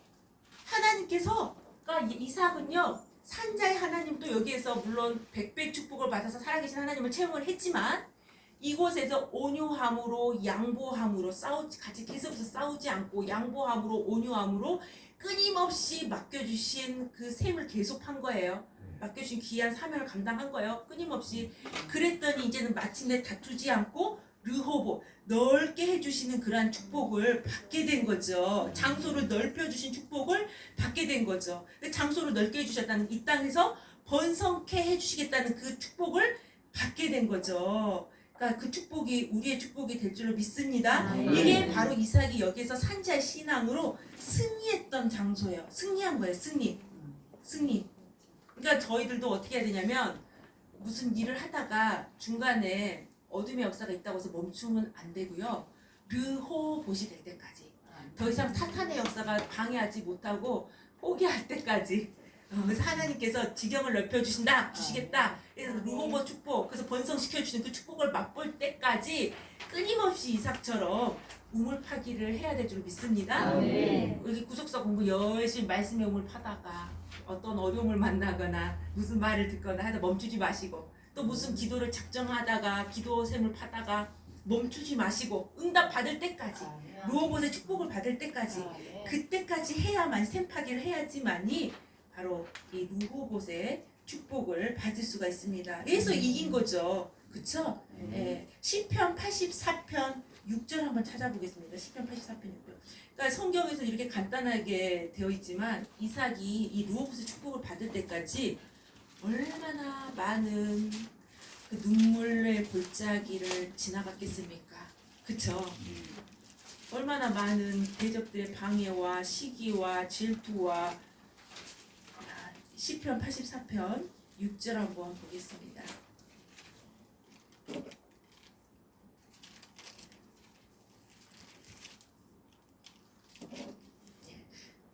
하나님께서 그러니까 이삭은요 산자의 하나님도 여기에서 물론 100배 축복을 받아서 살아계신 하나님을 체험을 했지만 이곳에서 온유함으로 양보함으로 같이 계속해서 싸우지 않고 양보함으로 온유함으로 끊임없이 맡겨주신 그 셈을 계속한 거예요. 맡겨주신 귀한 사명을 감당한 거예요. 끊임없이. 그랬더니 이제는 마침내 다투지 않고 르호보 넓게 해주시는 그러한 축복을 받게 된 거죠. 장소를 넓혀주신 축복을 받게 된 거죠. 장소를 넓게 해주셨다는 이 땅에서 번성케 해주시겠다는 그 축복을 받게 된 거죠. 그러니까 그 축복이 우리의 축복이 될 줄로 믿습니다. 이게 바로 이삭이 여기에서 산자의 신앙으로 승리했던 장소예요. 승리한 거예요. 승리. 그러니까 저희들도 어떻게 해야 되냐면 무슨 일을 하다가 중간에 어둠의 역사가 있다고 해서 멈추면 안 되고요. 르호봇이 될 때까지 더 이상 사탄의 역사가 방해하지 못하고 포기할 때까지 그래서 하나님께서 지경을 주시겠다. 그래서 르호봇 축복, 그래서 번성시켜주시는 그 축복을 맛볼 때까지 끊임없이 이삭처럼 우물 파기를 해야 될 줄 믿습니다. 여기 구속사 공부 열심히 말씀의 우물 파다가 어떤 어려움을 만나거나 무슨 말을 듣거나 하다 멈추지 마시고, 또 무슨 기도를 작정하다가 기도 샘을 파다가 멈추지 마시고 응답 받을 때까지, 르호봇의 축복을 받을 때까지, 그때까지 해야만, 샘파기를 해야지만이 바로 이 르호봇의 축복을 받을 수가 있습니다. 그래서 이긴 거죠. 그쵸? 예. 시편 84편 6절 한번 찾아보겠습니다. 시편 84편 6절. 그러니까 성경에서 이렇게 간단하게 되어 있지만 이삭이 이 르호봇의 축복을 받을 때까지 얼마나 많은 그 눈물의 골짜기를 지나갔겠습니까? 그쵸? 얼마나 많은 대적들의 방해와 시기와 질투와. 시편 84편 6절 한번 보겠습니다.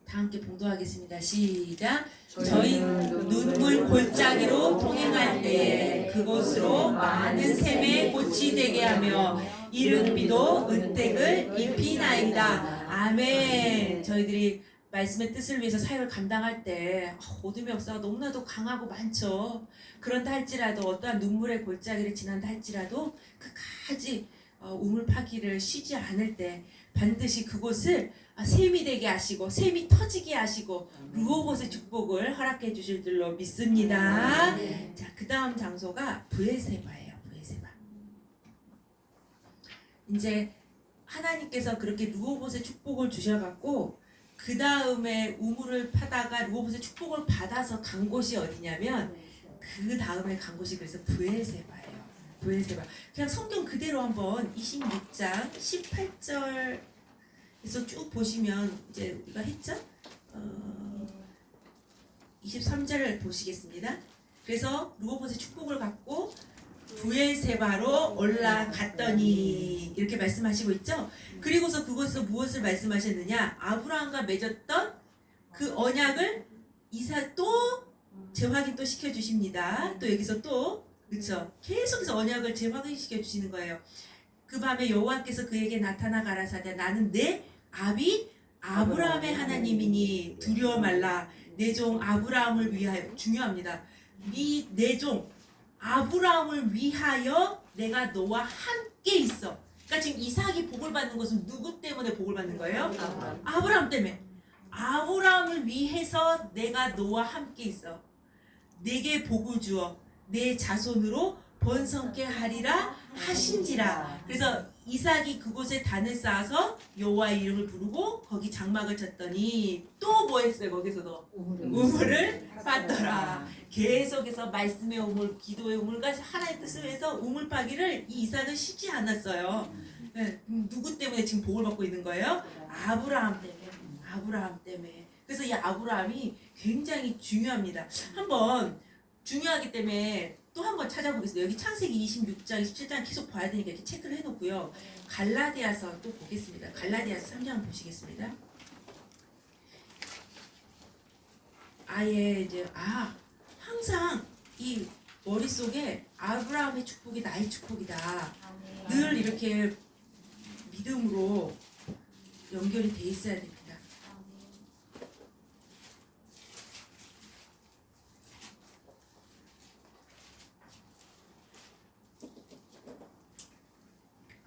다 함께 봉독하겠습니다. 시작. 저희는 눈물 골짜기로 통행할 때에 그곳으로 많은 샘에 꽃이 되게 하며 이른비도 은택을 입히나이다. 아멘. 저희들이 말씀의 뜻을 위해서 사역을 감당할 때 어둠의 역사가 너무나도 강하고 많죠. 그런다 할지라도 어떠한 눈물의 골짜기를 지난다 할지라도 끝까지 우물 파기를 쉬지 않을 때 반드시 그곳을 샘이 되게 하시고 샘이 터지게 하시고 르호봇의 축복을 허락해 주실 줄로 믿습니다. 자, 그 다음 장소가 브에세바예요. 브에세바. 이제 하나님께서 그렇게 르호봇의 축복을 주셔갖고 그 다음에 우물을 파다가 르호봇의 축복을 받아서 간 곳이 어디냐면 그 다음에 간 곳이 그래서 브에세바예요. 브에세바. 그냥 성경 그대로 한번 26장 18절에서 쭉 보시면 이제 우리가 했죠? 23절을 보시겠습니다. 그래서 르호봇의 축복을 받고 브에세바로 올라갔더니 이렇게 말씀하시고 있죠. 그리고서 그곳에서 무엇을 말씀하셨느냐? 아브라함과 맺었던 그 언약을 이삭 또 재확인 또 시켜주십니다. 또 여기서 또 그렇죠. 계속해서 언약을 재확인시켜 주시는 거예요. 그 밤에 여호와께서 그에게 나타나 가라사대 나는 내 아비 아브라함의 하나님이니 두려워 말라. 내 종 아브라함을 위하여, 중요합니다. 내 종 아브라함을 위하여 내가 너와 함께 있어. 그러니까 지금 이삭이 복을 받는 것은 누구 때문에 복을 받는 거예요? 아브라함 때문에. 아브라함을 위해서 내가 너와 함께 있어. 내게 복을 주어 내 자손으로 번성케 하리라 하신지라. 그래서 이삭이 그곳에 단을 쌓아서 여호와의 이름을 부르고 거기 장막을 쳤더니 또 뭐 했어요? 거기서도 우물을 받더라. 계속해서 말씀의 우물, 기도의 우물과 하나의 뜻을 위해서 우물 파기를 이 이삭은 쉬지 않았어요. 네, 누구 때문에 지금 복을 받고 있는 거예요? 아브라함 때문에. 아브라함 때문에. 그래서 이 아브라함이 굉장히 중요합니다. 한번 중요하기 때문에 또 한번 찾아보겠습니다. 여기 창세기 26장, 27장 계속 봐야 되니까 이렇게 체크를 해놓고요. 갈라디아서 또 보겠습니다. 갈라디아서 3장 보시겠습니다. 아예 이제 항상 이 머릿속에 아브라함의 축복이 나의 축복이다. 늘 이렇게 믿음으로 연결이 돼 있어야 됩니다.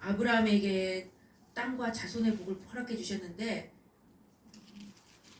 아브라함에게 땅과 자손의 복을 허락해 주셨는데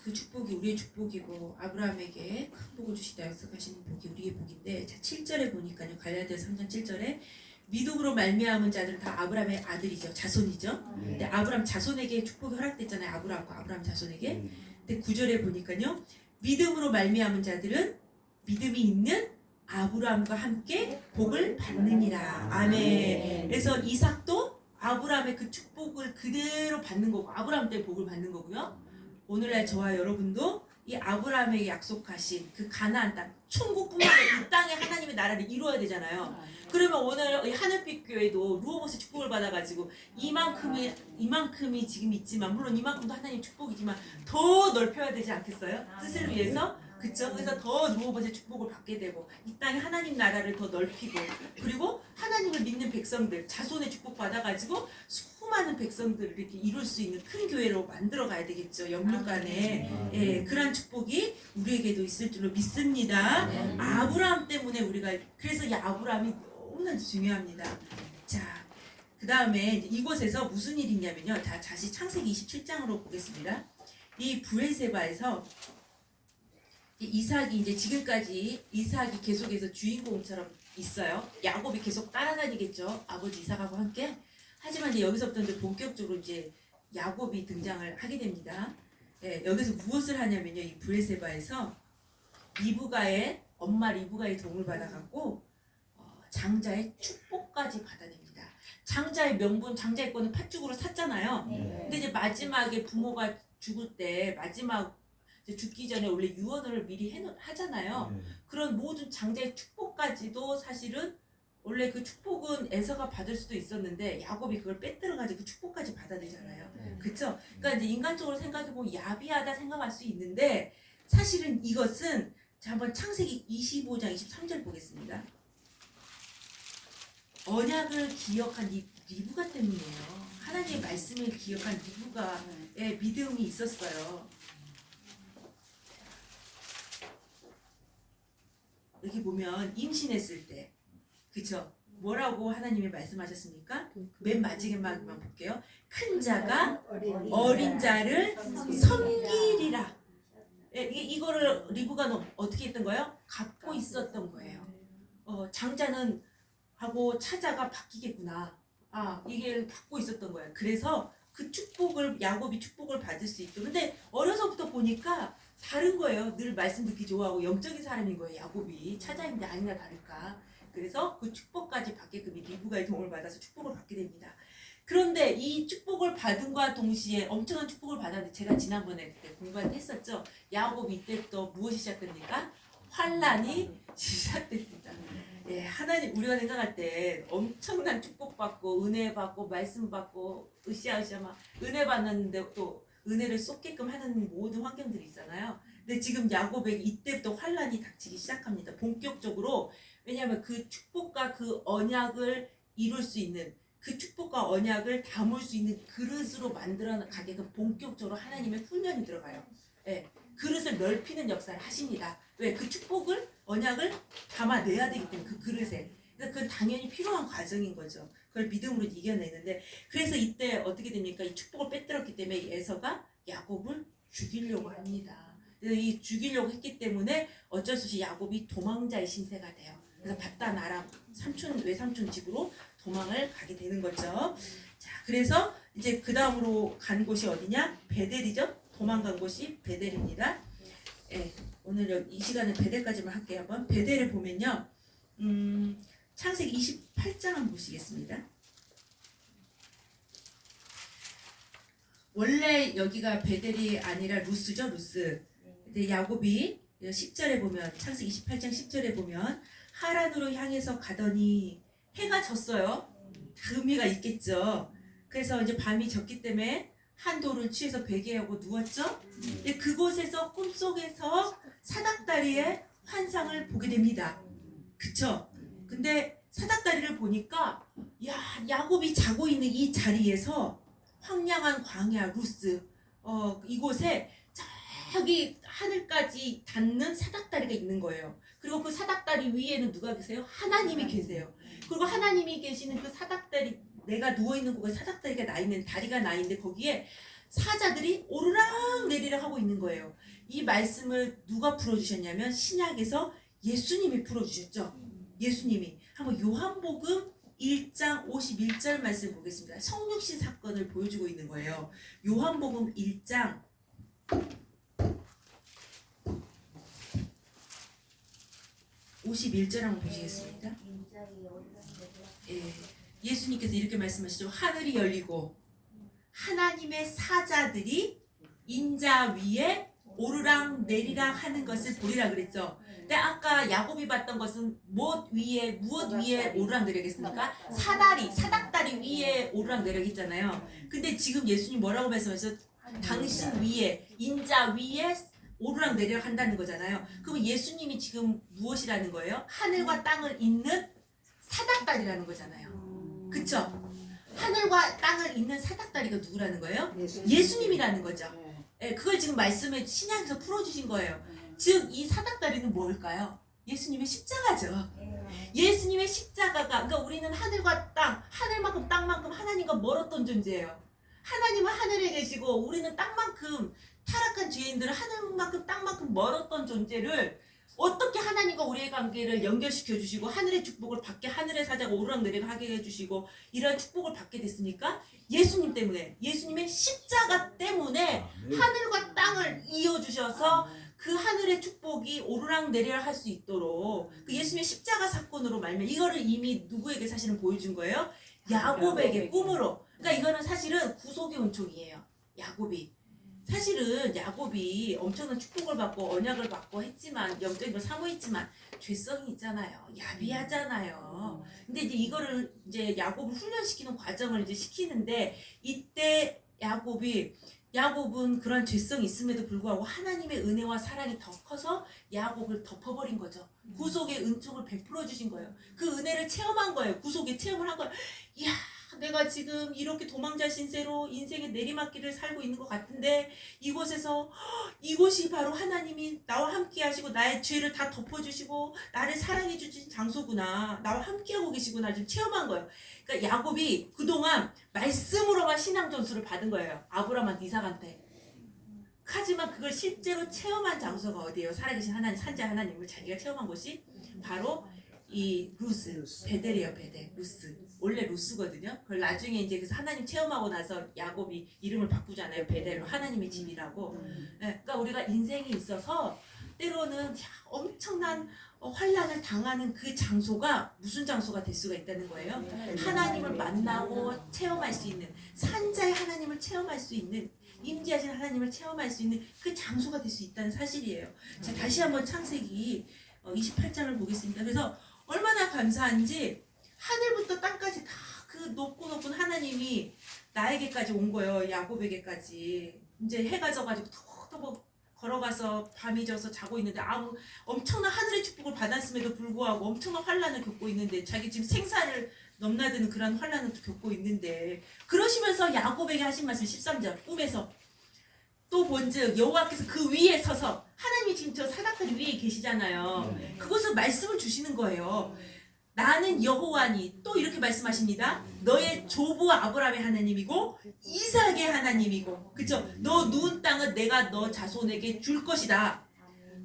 그 축복이 우리의 축복이고 아브라함에게 큰 복을 주시다 약속하시는 복이 우리의 복인데, 자 7절에 보니까요, 갈라디아서 3장 7절에 믿음으로 말미암은 자들은 다 아브라함의 아들이죠, 자손이죠. 근데 아브라함 자손에게 축복이 허락됐잖아요, 아브라함과 아브라함 자손에게. 근데 9절에 보니까요, 믿음으로 말미암은 자들은 믿음이 있는 아브라함과 함께 복을 받느니라. 아멘. 그래서 이삭도 아브라함의 그 축복을 그대로 받는 거고, 아브라함 때문에 복을 받는 거고요. 오늘날 저와 여러분도 이 아브라함에게 약속하신 그 가나안 땅, 천국뿐만 아니라 이 땅에 하나님의 나라를 이루어야 되잖아요. 그러면 오늘 이 하늘빛 교회도 루어버스 축복을 받아가지고 이만큼이 지금 있지만, 물론 이만큼도 하나님 축복이지만 더 넓혀야 되지 않겠어요? 뜻을 위해서. 그쵸? 그래서 더 루어버스의 축복을 받게 되고, 이 땅에 하나님 나라를 더 넓히고, 그리고 하나님을 믿는 백성들 자손의 축복 받아가지고 수많은 백성들을 이렇게 이룰 수 있는 큰 교회로 만들어 가야 되겠죠, 영육간에. 예, 그런 축복이 우리에게도 있을 줄로 믿습니다. 아브라함 때문에 우리가, 그래서 이 아브라함이 너무나 중요합니다. 자, 그 다음에 이곳에서 무슨 일이 있냐면요, 다 다시 창세기 27장으로 보겠습니다. 이 브레세바에서 이삭이 이제 지금까지 이삭이 계속해서 주인공처럼 있어요. 야곱이 계속 따라다니겠죠, 아버지 이삭하고 함께. 하지만 이제 여기서부터 이제 본격적으로 이제 야곱이 등장을 하게 됩니다. 예, 여기서 무엇을 하냐면요, 이 브레세바에서 엄마 리브가의 도움을 받아갖고 장자의 축복까지 받아냅니다. 장자의 명분, 장자의 권을 팥죽으로 샀잖아요. 근데 이제 마지막에 부모가 죽을 때 마지막 죽기 전에 원래 유언을 미리 하잖아요. 그런 모든 장자의 축복까지도 사실은 원래 그 축복은 에서가 받을 수도 있었는데 야곱이 그걸 빼들어가지고 그 축복까지 받아들잖아요. 그쵸? 그러니까 이제 인간적으로 생각해보면 야비하다 생각할 수 있는데, 사실은 이것은, 자 한번 창세기 25장 23절 보겠습니다. 언약을 기억한 리브가 때문이에요. 하나님의 말씀을 기억한 리브가의 믿음이 있었어요. 여기 보면 임신했을 때, 그쵸? 뭐라고 하나님이 말씀하셨습니까? 맨 마지막만 볼게요. 큰 자가 어린 자를 섬기리라. 이거를 리브가 어떻게 했던 거예요? 갖고 있었던 거예요. 장자는 하고 차자가 바뀌겠구나. 이게 갖고 있었던 거예요. 그래서 그 축복을, 야곱이 축복을 받을 수 있죠. 근데 어려서부터 보니까 다른 거예요. 늘 말씀 듣기 좋아하고 영적인 사람인 거예요, 야곱이. 차자인데 아니나 다를까. 그래서 그 축복까지 받게끔 리브가의 도움을 받아서 축복을 받게 됩니다. 그런데 이 축복을 받은과 동시에 엄청난 축복을 받았는데, 제가 지난번에 그때 공부할 때 했었죠. 야곱이 이때부터 무엇이 시작됩니까? 환란이 시작됩니다. 예, 하나님, 우리가 생각할 때 엄청난 축복받고 은혜 받고 말씀 받고 으쌰으쌰 막 은혜 받는데 또 은혜를 쏟게끔 하는 모든 환경들이 있잖아요. 근데 지금 야곱에게 이때부터 환란이 닥치기 시작합니다, 본격적으로. 왜냐하면 그 축복과 그 언약을 이룰 수 있는, 그 축복과 언약을 담을 수 있는 그릇으로 만들어 가게끔 본격적으로 하나님의 훈련이 들어가요. 예, 그릇을 넓히는 역사를 하십니다. 왜? 그 축복을, 언약을 담아내야 되기 때문에, 그 그릇에. 그러니까 그건 당연히 필요한 과정인 거죠. 그걸 믿음으로 이겨내는데, 그래서 이때 어떻게 됩니까? 이 축복을 빼들었기 때문에 에서가 야곱을 죽이려고 합니다. 그래서 이 죽이려고 했기 때문에 어쩔 수 없이 야곱이 도망자의 신세가 돼요. 그래서 바단 아람 외삼촌 집으로 도망을 가게 되는 거죠. 자, 그래서 이제 그 다음으로 간 곳이 어디냐? 베델이죠. 도망간 곳이 베델입니다. 예, 오늘 이 시간에 베델까지만 할게요. 한번 베델을 보면요, 창세기 28장 한번 보시겠습니다. 원래 여기가 베델이 아니라 루스죠, 루스. 근데 야곱이 10절에 보면, 창세기 28장 10절에 보면 하란으로 향해서 가더니 해가 졌어요. 다 의미가 있겠죠. 그래서 이제 밤이 졌기 때문에 한 돌을 취해서 베개하고 누웠죠. 근데 그곳에서 꿈속에서 사닥다리의 환상을 보게 됩니다. 그쵸? 근데 사닥다리를 보니까, 야곱이 자고 있는 이 자리에서 황량한 광야 루스, 이곳에 저기 하늘까지 닿는 사닥다리가 있는 거예요. 그리고 그 사닥다리 위에는 누가 계세요? 하나님이 계세요. 그리고 하나님이 계시는 그 사닥다리, 내가 누워있는 곳에 사닥다리가 나 있는, 다리가 나 있는데 거기에 사자들이 오르락 내리락 하고 있는 거예요. 이 말씀을 누가 풀어주셨냐면 신약에서 예수님이 풀어주셨죠. 예수님이. 한번 요한복음 1장 51절 말씀 보겠습니다. 성육신 사건을 보여주고 있는 거예요. 요한복음 1장 51절 한번 보시겠습니다. 예, 예수님께서 이렇게 말씀하시죠. 하늘이 열리고 하나님의 사자들이 인자 위에 오르락 내리락 하는 것을 보리라 그랬죠. 근데 아까 야곱이 봤던 것은 무엇 위에 오르락 내리겠습니까? 사닥다리 위에 오르락 내리겠잖아요. 근데 지금 예수님 뭐라고 말씀하셨어요? 당신 위에, 인자 위에 오르락 내리락 한다는 거잖아요. 그럼 예수님이 지금 무엇이라는 거예요? 하늘과 땅을 잇는 사닥다리라는 거잖아요. 그쵸? 하늘과 땅을 잇는 사닥다리가 누구라는 거예요? 예수님이라는 거죠. 예, 그걸 지금 말씀에 신약에서 풀어주신 거예요. 즉 이 사닥다리는 뭘까요? 예수님의 십자가죠. 예수님의 십자가가, 그러니까 우리는 하늘과 땅, 하늘만큼 땅만큼 하나님과 멀었던 존재예요. 하나님은 하늘에 계시고 우리는 땅만큼, 타락한 죄인들은 하늘만큼 땅만큼 멀었던 존재를 어떻게 하나님과 우리의 관계를 연결시켜 주시고 하늘의 축복을 받게, 하늘의 사자가 오르락내리락 하게 해주시고 이런 축복을 받게 됐습니까? 예수님 때문에, 예수님의 십자가 때문에 하늘과 땅을 이어주셔서 그 하늘의 축복이 오르락내리락 할 수 있도록 그 예수님의 십자가 사건으로 말면 이거를 이미 누구에게 사실은 보여준 거예요? 야곱에게 꿈으로. 그러니까 이거는 사실은 구속의 은총이에요. 야곱이. 사실은 야곱이 엄청난 축복을 받고 언약을 받고 했지만, 영적인 걸 사모했지만 죄성이 있잖아요. 야비하잖아요. 근데 이제 이거를 이제 야곱을 훈련시키는 과정을 이제 시키는데, 이때 야곱은 그런 죄성이 있음에도 불구하고 하나님의 은혜와 사랑이 더 커서 야곱을 덮어버린 거죠. 구속의 은총을 베풀어 주신 거예요. 그 은혜를 체험한 거예요. 구속의 체험을 한 거예요. 이야, 내가 지금 이렇게 도망자 신세로 인생의 내리막길을 살고 있는 것 같은데 이곳에서, 이곳이 바로 하나님이 나와 함께 하시고 나의 죄를 다 덮어주시고 나를 사랑해 주신 장소구나, 나와 함께하고 계시구나 지금 체험한 거예요. 그러니까 야곱이 그동안 말씀으로만 신앙 전수를 받은 거예요. 아브라함한테, 이삭한테. 하지만 그걸 실제로 체험한 장소가 어디예요? 살아계신 하나님, 산자 하나님을 자기가 체험한 곳이 바로 이 베델이에요. 베델, 루스. 원래 루스거든요. 그걸 나중에 이제 그래서 하나님 체험하고 나서 야곱이 이름을 바꾸잖아요. 베델로, 하나님의 집이라고. 네, 그러니까 우리가 인생에 있어서 때로는 엄청난 환난을 당하는 그 장소가 무슨 장소가 될 수가 있다는 거예요. 하나님을 만나고 체험할 수 있는, 산자의 하나님을 체험할 수 있는, 임재하신 하나님을 체험할 수 있는 그 장소가 될 수 있다는 사실이에요. 자, 다시 한번 창세기 28장을 보겠습니다. 그래서 얼마나 감사한지 하늘부터 땅까지 다 그 높고 높은 하나님이 나에게까지 온 거예요. 야곱에게까지. 이제 해가 져가지고 톡톡 걸어가서 밤이 져서 자고 있는데 엄청난 하늘의 축복을 받았음에도 불구하고 엄청난 환난을 겪고 있는데, 자기 지금 생사를 넘나드는 그런 환난을 겪고 있는데, 그러시면서 야곱에게 하신 말씀 13절 꿈에서 또 본즉 여호와께서 그 위에 서서, 하나님이 지금 저 사닥다리 위에 계시잖아요. 그것을 말씀을 주시는 거예요. 나는 여호와니, 또 이렇게 말씀하십니다. 너의 조부 아브라함의 하나님이고 이삭의 하나님이고, 그쵸? 너 누운 땅은 내가 너 자손에게 줄 것이다.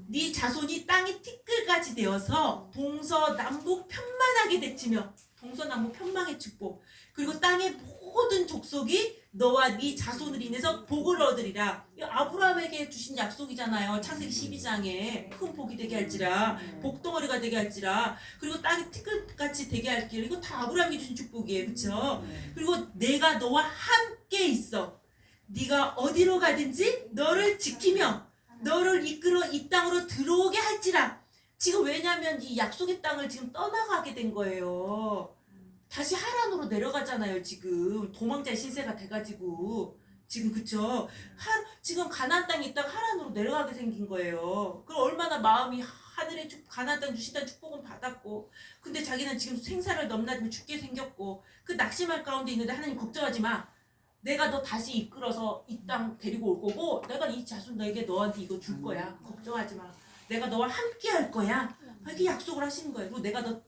네 자손이 땅이 티끌같이 되어서 동서남북 편만하게 되치며, 동서남북 편망의 축복, 그리고 땅의 모든 족속이 너와 네 자손을 인해서 복을 얻으리라. 아브라함에게 주신 약속이잖아요. 창세기 12장에 큰 복이 되게 할지라, 복덩어리가 되게 할지라, 그리고 땅이 티끌같이 되게 할지라. 이거 다 아브라함이 주신 축복이에요. 그렇죠? 그리고 내가 너와 함께 있어. 네가 어디로 가든지 너를 지키며 너를 이끌어 이 땅으로 들어오게 할지라. 지금 왜냐하면 이 약속의 땅을 지금 떠나가게 된 거예요. 다시 하란으로 내려가잖아요. 지금 도망자의 신세가 돼가지고 지금, 그쵸? 지금 가나안 땅에 있다가 하란으로 내려가게 생긴 거예요. 그럼 얼마나 마음이 하늘의 가나안 땅 주시다는 축복은 받았고, 근데 자기는 지금 생사를 넘나들며 죽게 생겼고, 그 낙심할 가운데 있는데 하나님 걱정하지 마. 내가 너 다시 이끌어서 이 땅 데리고 올 거고, 내가 이 자손 너에게 너한테 이거 줄 거야. 걱정하지 마. 내가 너와 함께 할 거야. 이렇게 약속을 하시는 거예요. 그리고 내가 너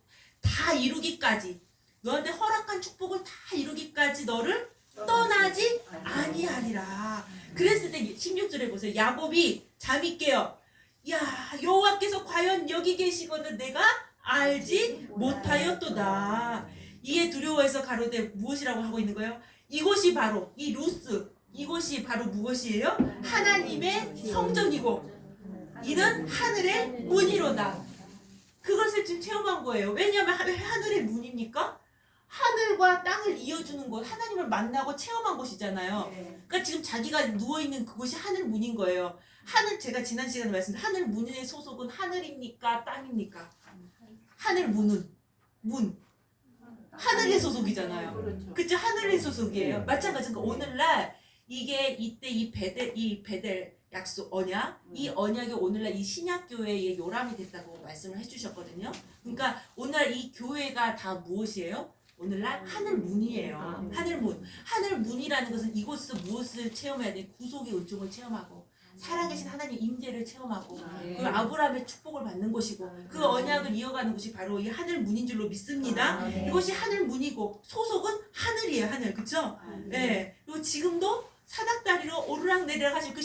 다 이루기까지, 너한테 허락한 축복을 다 이루기까지 너를 떠나지 아니하리라. 하리라. 그랬을 때 16절에 보세요. 야곱이 잠이 깨요. 야, 여호와께서 과연 여기 계시거든 내가 알지 못하였도다. 이에 두려워해서 가로되 무엇이라고 하고 있는 거예요? 이곳이 바로 이 루스, 이곳이 바로 무엇이에요? 하나님의 성전이고 이는 하늘의 문이로다. 그것을 지금 체험한 거예요. 왜냐하면 하늘의 문입니까? 하늘과 땅을 이어주는 곳, 하나님을 만나고 체험한 곳이잖아요. 그러니까 지금 자기가 누워있는 그곳이 하늘 문인 거예요. 하늘, 제가 지난 시간에 말씀드린 하늘 문의 소속은 하늘입니까? 땅입니까? 하늘 문은 문, 하늘의 소속이잖아요. 그쵸? 하늘의 소속이에요. 마찬가지로 오늘날 이게 이때 이 베델 약속 언약, 이 언약이 오늘날 이 신약교회의 요람이 됐다고 말씀을 해주셨거든요. 그러니까 오늘날 이 교회가 다 무엇이에요? 오늘날 하늘 문이에요. 하늘 문. 하늘 문이라는 것은 이곳에서 무엇을 체험해야 돼? 구속의 은총을 체험하고 살아계신 하나님 임재를 체험하고 그 아브라함의 축복을 받는 곳이고 그 언약을 이어가는 곳이 바로 이 하늘 문인 줄로 믿습니다. 이것이 하늘 문이고 소속은 하늘이에요. 하늘. 그쵸? 네. 그리고 지금도 사닥다리로 오르락내리락 하시고 그